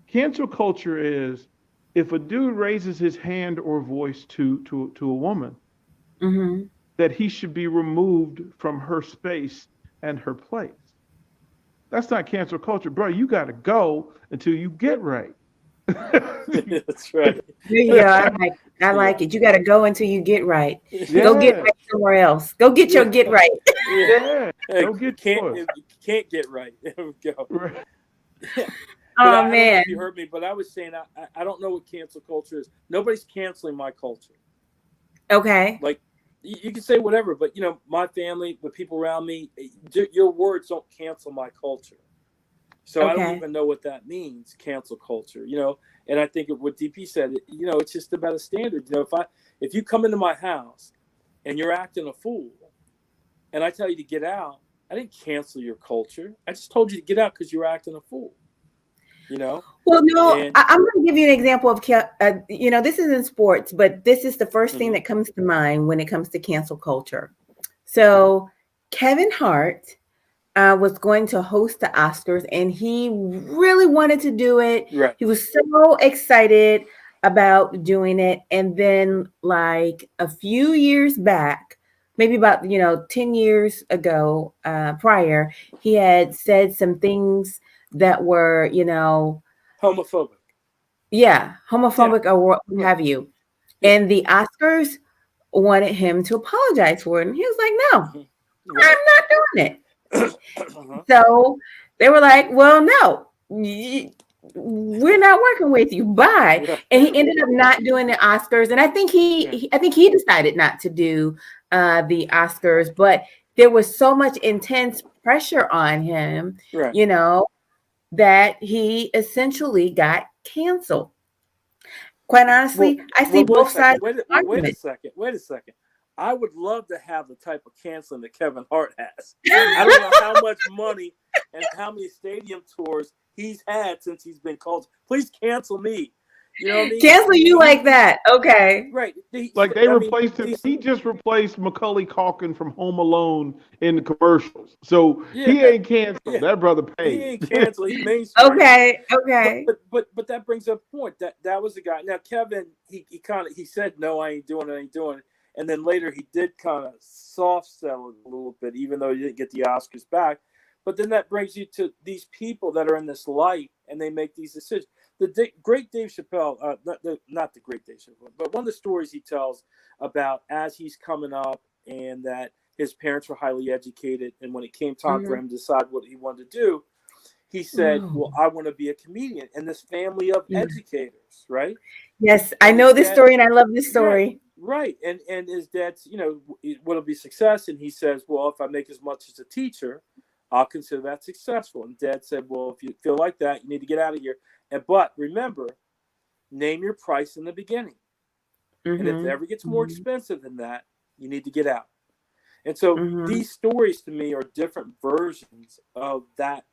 Cancel culture is if a dude raises his hand or voice to a woman, then that he should be removed from her space and her place. That's not cancel culture, bro. You got to go until you get right. That's right. There you go. I like it. You got to go until you get right. Yeah. Go get right somewhere else. Go get your get right. Yeah. Hey, Go get can't get right. There we go. right. Oh, I don't know man. if you heard me, but I was saying I don't know what cancel culture is. Nobody's canceling my culture. Okay. Like you can say whatever, but my family, the people around me, your words don't cancel my culture. So I don't even know what that means, cancel culture. And I think what DP said, it's just about a standard. If you come into my house and you're acting a fool, and I tell you to get out, I didn't cancel your culture. I just told you to get out because you were acting a fool. Well, no, I'm going to give you an example of, this is in sports, but this is the first thing that comes to mind when it comes to cancel culture. So Kevin Hart was going to host the Oscars, and he really wanted to do it. Right. He was so excited about doing it. And then like a few years back, maybe about, 10 years ago prior, he had said some things that were, homophobic. Yeah, homophobic or what have you. Yeah. And the Oscars wanted him to apologize for it. And he was like, no, I'm not doing it. So they were like, well, no, we're not working with you. Bye. Yeah. And he ended up not doing the Oscars. And I think he decided not to do the Oscars, but there was so much intense pressure on him, right. That he essentially got canceled. Quite honestly, I see both sides. Wait a second. I would love to have the type of canceling that Kevin Hart has. I don't know how much money and how many stadium tours he's had since he's been called. Please cancel me. You know what I mean? Cancel you like that. Okay. Right. They replaced him. He just replaced Macaulay Culkin from Home Alone in the commercials. So he ain't canceled. Yeah. That brother paid. He ain't canceled. He mainstream. Okay. But that brings up a point. That was the guy. Now Kevin, he said, no, I ain't doing it. And then later he did kind of soft sell it a little bit, even though he didn't get the Oscars back. But then that brings you to these people that are in this light and they make these decisions. The great Dave Chappelle, not the great Dave Chappelle, but one of the stories he tells about as he's coming up and that his parents were highly educated. And when it came time for him to decide what he wanted to do, he said, well, I want to be a comedian. And this family of educators, right? Yes, I know this story and I love this story. Right. And his dad's, will be success. And he says, well, if I make as much as a teacher, I'll consider that successful. And Dad said, well, if you feel like that, you need to get out of here. But remember, name your price in the beginning. And if it ever gets more expensive than that, you need to get out. And so these stories to me are different versions of that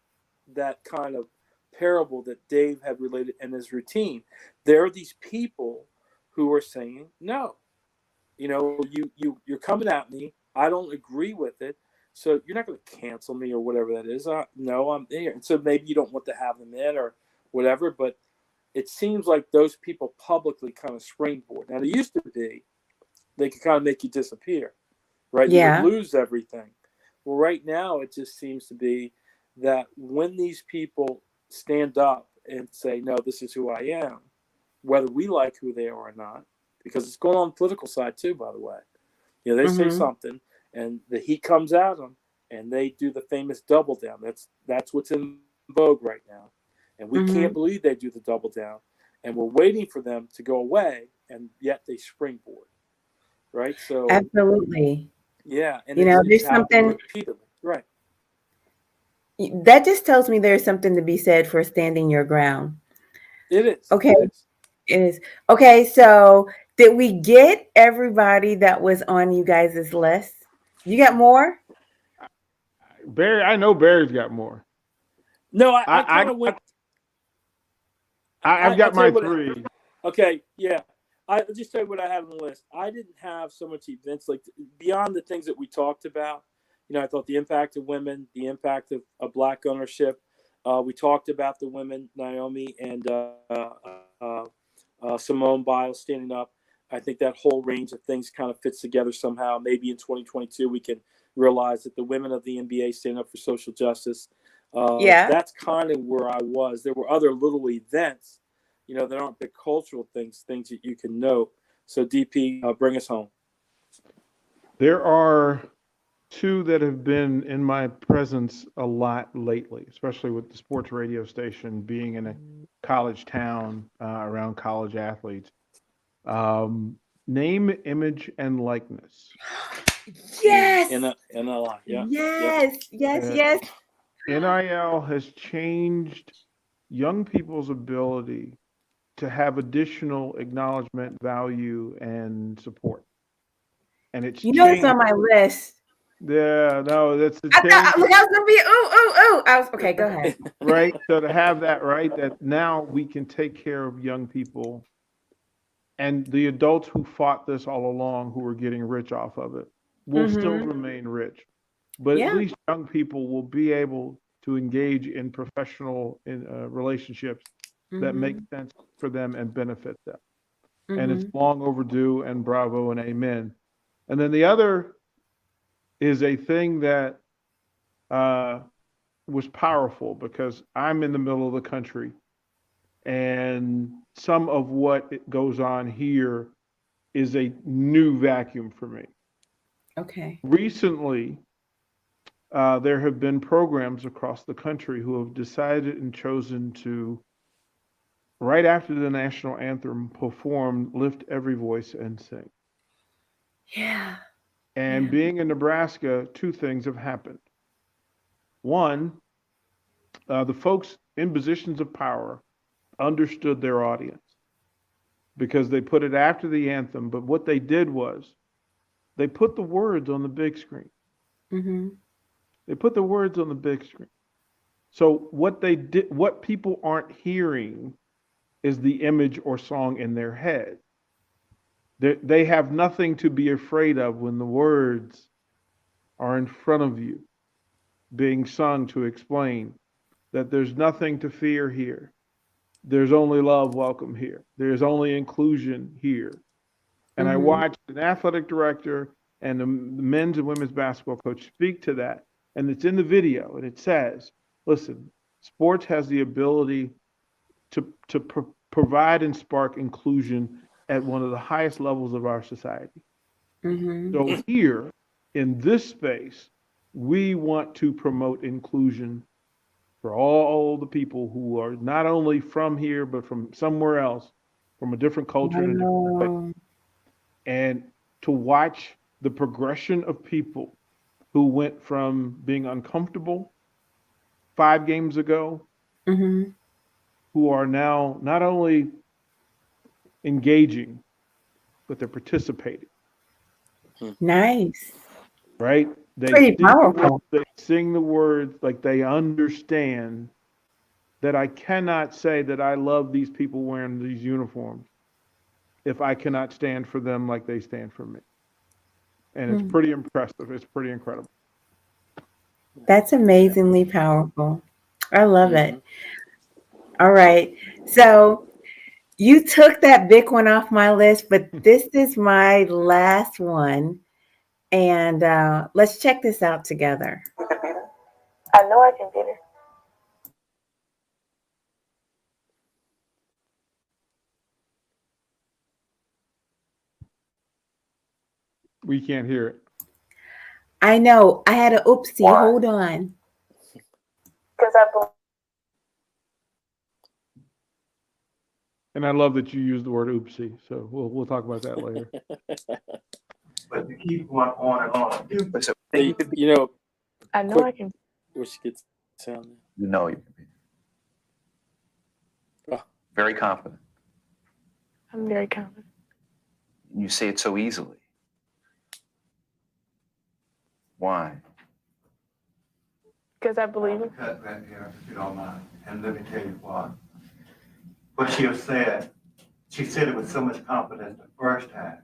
kind of parable that Dave had related in his routine. There are these people who are saying, no, you're coming at me. I don't agree with it. So you're not going to cancel me or whatever that is. No, I'm here. And so maybe you don't want to have them in or whatever, but it seems like those people publicly kind of springboard. Now, it used to be they could kind of make you disappear, right? Yeah. You would lose everything. Well, right now, it just seems to be that when these people stand up and say, no, this is who I am, whether we like who they are or not, because it's going on the political side too, by the way. They say something and the heat comes at them and they do the famous double down. That's what's in vogue right now. And we can't believe they do the double down. And we're waiting for them to go away, and yet they springboard. Right? So absolutely. Yeah. And there's something repeatedly. Right. That just tells me there's something to be said for standing your ground. It is. Okay. It is. Okay, so did we get everybody that was on you guys' list? You got more? Barry, I know Barry's got more. No, I kind of went. I've got my three. Okay, yeah. I'll just tell you what I had on the list. I didn't have so much events like beyond the things that we talked about. I thought the impact of women, the impact of Black ownership. We talked about the women, Naomi and Simone Biles standing up. I think that whole range of things kind of fits together somehow. Maybe in 2022 we can realize that the women of the NBA stand up for social justice. That's kind of where I was. There were other little events, that aren't big cultural things that you can know. So DP, bring us home. There are two that have been in my presence a lot lately, especially with the sports radio station being in a college town around college athletes. Name, image, and likeness. Yes. NLI. Yeah. Yes. NIL has changed young people's ability to have additional acknowledgement, value, and support. And it's it's on my list. Yeah, no, that's the I was gonna be I was okay. Go ahead. Right. So to have that, right, that now we can take care of young people, and the adults who fought this all along, who are getting rich off of it, will still remain rich. But at least young people will be able to engage in professional relationships that make sense for them and benefit them. And it's long overdue, and bravo and amen. And then the other is a thing that was powerful, because I'm in the middle of the country, and some of what goes on here is a new vacuum for me. Okay. Recently, there have been programs across the country who have decided and chosen to, right after the national anthem, perform Lift Every Voice and Sing. Yeah. And being in Nebraska, two things have happened. One, the folks in positions of power understood their audience, because they put it after the anthem. But what they did was they put the words on the big screen. They put the words on the big screen. So what they did, what people aren't hearing, is the image or song in their head. They have nothing to be afraid of when the words are in front of you, being sung to explain that there's nothing to fear here. There's only love welcome here. There's only inclusion here. And I watched an athletic director and the men's and women's basketball coach speak to that. And it's in the video, and it says, listen, sports has the ability to provide and spark inclusion at one of the highest levels of our society. So here, in this space, we want to promote inclusion for all the people who are not only from here, but from somewhere else, from a different culture and a different place. And to watch the progression of people who went from being uncomfortable 5 games ago, who are now not only engaging, but they're participating. Nice. Right? Pretty powerful. They sing the words like they understand that I cannot say that I love these people wearing these uniforms if I cannot stand for them like they stand for me. And it's pretty impressive. It's pretty incredible. That's amazingly powerful. I love it. All right. So you took that big one off my list, but this is my last one. And let's check this out together. I know I can beat her. We can't hear it. I know. I had an oopsie. Why? Hold on. Because I believe. And I love that you use the word oopsie. So we'll talk about that later. But to keep going on and on. Hey, I know I can. where she gets sound. You know you can be. Oh. Very confident. I'm very confident. You say it so easily. Why? Because I believe it. Cut right here, if you don't mind. And let me tell you why. What she she said it with so much confidence the first time.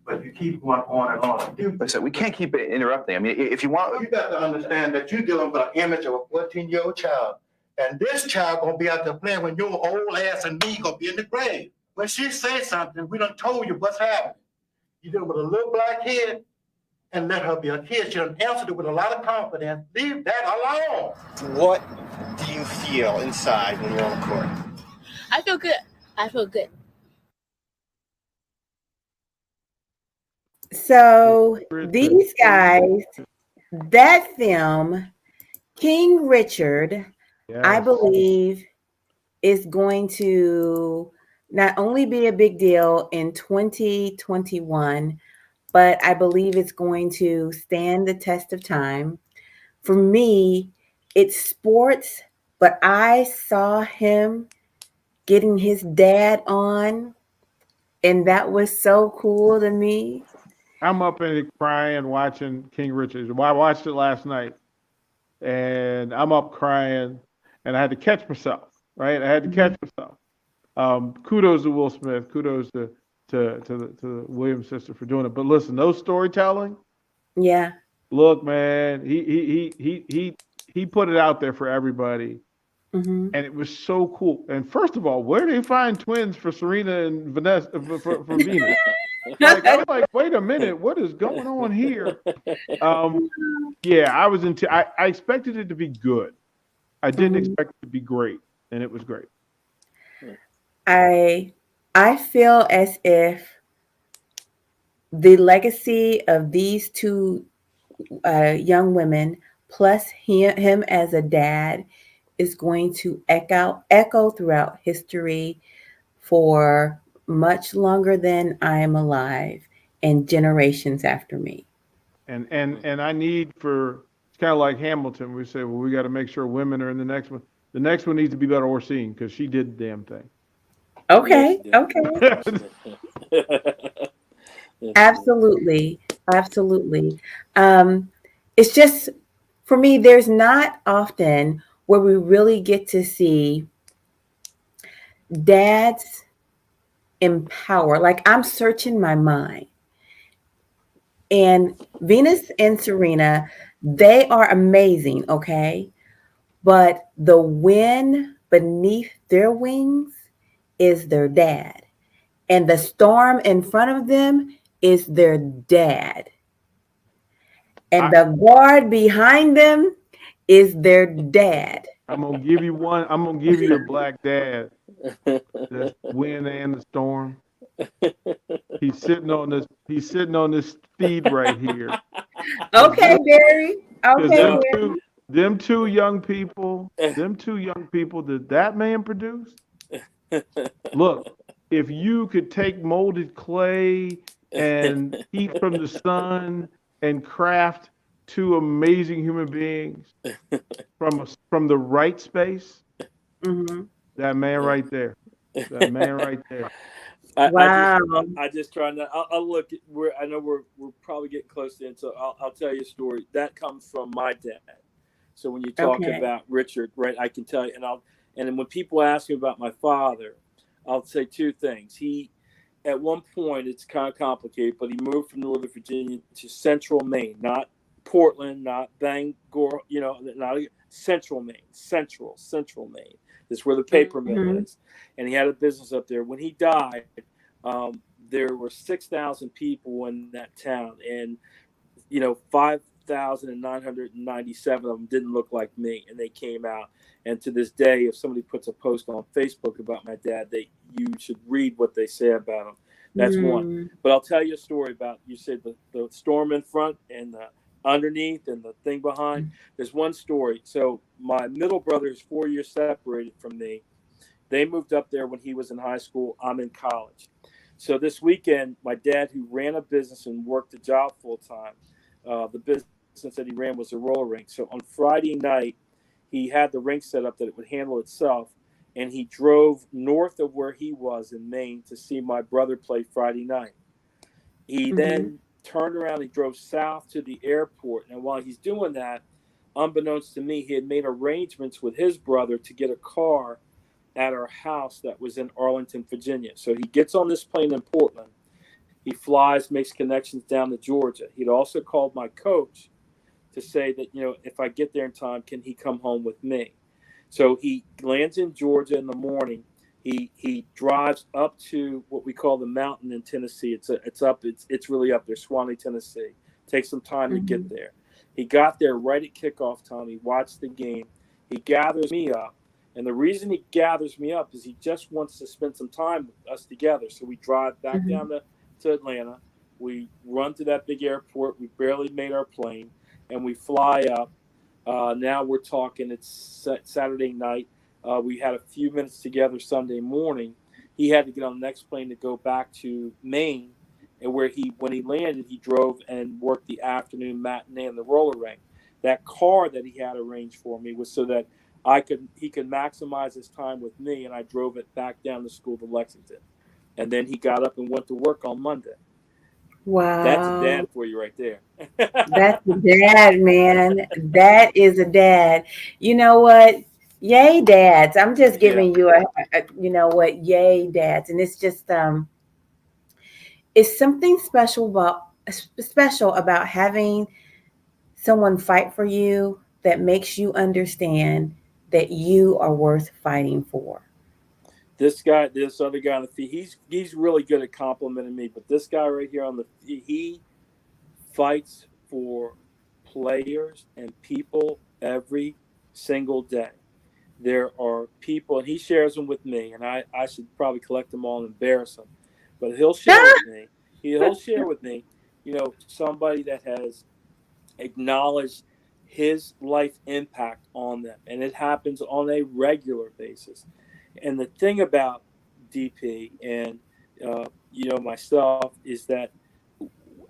But if you keep going on and on. Listen, we can't keep interrupting. I mean, if you want. You got to understand that you're dealing with an image of a 14-year-old child. And this child gonna be out there playing when your old ass and me gonna be in the grave. When she says something, we done told you what's happening. You dealing with a little black kid, and let her be a kid. She done answered it with a lot of confidence. Leave that alone. What do you feel inside when you're on the court? I feel good. I feel good. So these guys, that film, King Richard, Yes. I believe is going to not only be a big deal in 2021, but I believe it's going to stand the test of time. For me, it's sports, but I saw him getting his dad on, and that was so cool to me. I'm up in it crying watching King Richard. I watched it last night, and I'm up crying, and I had to catch myself. Right, I had to catch myself. Kudos to Will Smith. Kudos to the Williams sister for doing it. But listen, those storytelling. Yeah. Look, man, he put it out there for everybody, Mm-hmm. and it was so cool. And first of all, where do they find twins for Serena and Vanessa for Venus? Like, I was like, wait a minute, what is going on here? Yeah, I was into. I expected it to be good. I didn't expect it to be great, and it was great. I feel as if the legacy of these two young women, plus him as a dad, is going to echo throughout history for much longer than I am alive and generations after me. And I need for, it's kind of like Hamilton. We say, well, we got to make sure women are in the next one. The next one needs to be better Orsine because she did the damn thing. Okay. Absolutely. It's just, for me, there's not often where we really get to see dads empower. Like, I'm searching my mind. And Venus and Serena, they are amazing, okay? But the wind beneath their wings is their dad. And the storm in front of them is their dad. And the guard behind them is their dad. I'm gonna give you one. I'm gonna give you a black dad. That's wind and the storm. He's sitting on this. He's sitting on this feed right here. Okay, Barry. Okay, them two young people that man produced. Look, if you could take molded clay and heat from the sun and craft two amazing human beings from the right space, that man right there. That man right there. I just trying to. I'll look. I know we're probably getting close to it, so I'll tell you a story that comes from my dad. So when you talk about Richard, right, I can tell you, and then when people ask me about my father, I'll say two things. He, at one point, it's kind of complicated, but he moved from Northern Virginia to Central Maine, not Portland, not Bangor, not Central Maine, Central Maine. That's where the paper mill is. And he had a business up there. When he died, there were 6,000 people in that town. And, 5,997 of them didn't look like me. And they came out. And to this day, if somebody puts a post on Facebook about my dad, you should read what they say about him. That's one. But I'll tell you a story about, you said the storm in front and the underneath and the thing behind. There's one story. So my middle brother is 4 years separated from me. They moved up there when he was in high school. I'm in college. So this weekend, my dad, who ran a business and worked a job full time, the business that he ran was a roller rink. So on Friday night, he had the rink set up that it would handle itself. And he drove north of where he was in Maine to see my brother play Friday night. He then turned around and drove south to the airport. And while he's doing that, unbeknownst to me, he had made arrangements with his brother to get a car at our house that was in Arlington, Virginia. So he gets on this plane in Portland. He flies, makes connections down to Georgia. He'd also called my coach to say that, if I get there in time, can he come home with me? So he lands in Georgia in the morning. He drives up to what we call the mountain in Tennessee. It's really up there, Swanee, Tennessee. Takes some time to get there. He got there right at kickoff time. He watched the game. He gathers me up. And the reason he gathers me up is he just wants to spend some time with us together. So we drive back down to Atlanta. We run to that big airport. We barely made our plane. And we fly up. Now we're talking, it's Saturday night. We had a few minutes together Sunday morning. He had to get on the next plane to go back to Maine. And when he landed, he drove and worked the afternoon matinee in the roller rink. That car that he had arranged for me was so that he could maximize his time with me, and I drove it back down to school to Lexington. And then he got up and went to work on Monday. Wow. That's a dad for you right there. That's a dad, man. That is a dad. You know what? Yay, dads. I'm just giving you a you know what? Yay, dads. And it's just it's something special about having someone fight for you that makes you understand that you are worth fighting for. This other guy on the feed, he's really good at complimenting me, but this guy right here on the feed, he fights for players and people every single day. There are people, and he shares them with me, and I should probably collect them all and embarrass him, but he'll share with me. He'll share with me, somebody that has acknowledged his life impact on them, and it happens on a regular basis. And the thing about DP and myself is that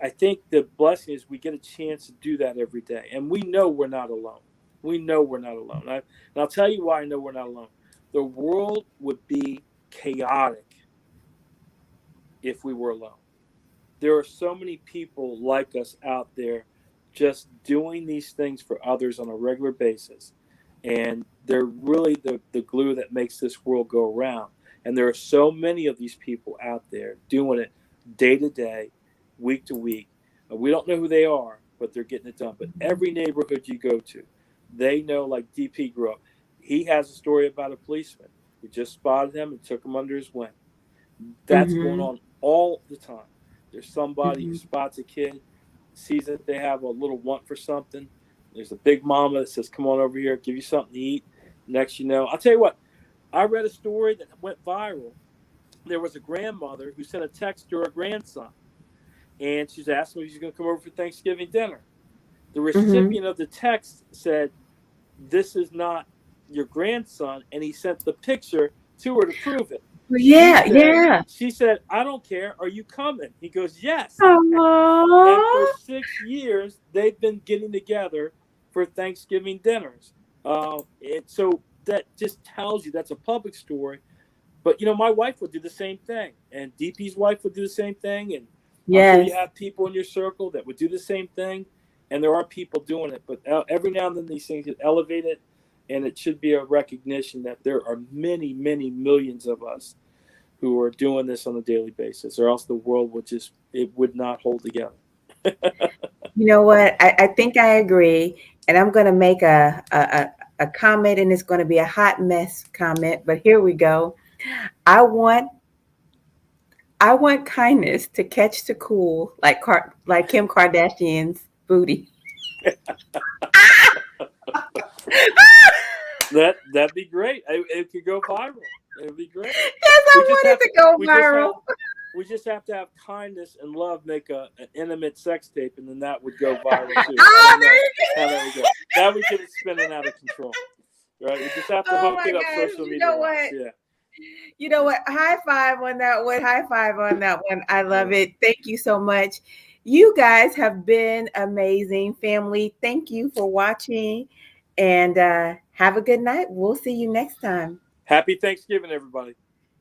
I think the blessing is we get a chance to do that every day, and we know we're not alone. We know we're not alone. And I'll tell you why I know we're not alone. The world would be chaotic if we were alone. There are so many people like us out there just doing these things for others on a regular basis. And they're really the glue that makes this world go around. And there are so many of these people out there doing it day to day, week to week. We don't know who they are, but they're getting it done. But every neighborhood you go to, they know, like DP grew up. He has a story about a policeman who just spotted him and took him under his wing. That's going on all the time. There's somebody who spots a kid, sees that they have a little want for something. There's a big mama that says, come on over here, give you something to eat. Next you know, I'll tell you what, I read a story that went viral. There was a grandmother who sent a text to her grandson, and she's asking if he's going to come over for Thanksgiving dinner. The recipient of the text said, this is not your grandson, and he sent the picture to her to prove it. She said, I don't care. Are you coming? He goes, yes. Aww. And for 6 years, they've been getting together for Thanksgiving dinners. And so that just tells you that's a public story. But, my wife would do the same thing. And DP's wife would do the same thing. And I'm sure you have people in your circle that would do the same thing. And there are people doing it. But every now and then these things get elevated. And it should be a recognition that there are many, many millions of us who are doing this on a daily basis, or else the world would not hold together. You know what? I think I agree. And I'm going to make a comment, and it's going to be a hot mess comment, but here we go. I want kindness to catch the cool like Kim Kardashian's booty. That'd be great. It could go viral. It would be great. Yes, I want it to go viral. We just have to have kindness and love make an intimate sex tape, and then that would go viral too. There you go. That would get it spinning out of control. Right? We just have to hook it up social media. You know what? Yeah. You know what? High five on that one. High five on that one. I love it. Thank you so much. You guys have been amazing, family. Thank you for watching, and have a good night. We'll see you next time. Happy Thanksgiving, everybody.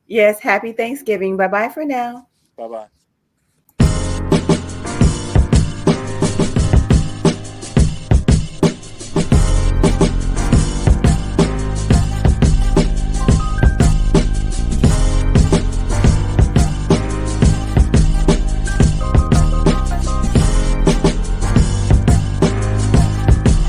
Yes, happy Thanksgiving. Bye-bye for now. Bye-bye.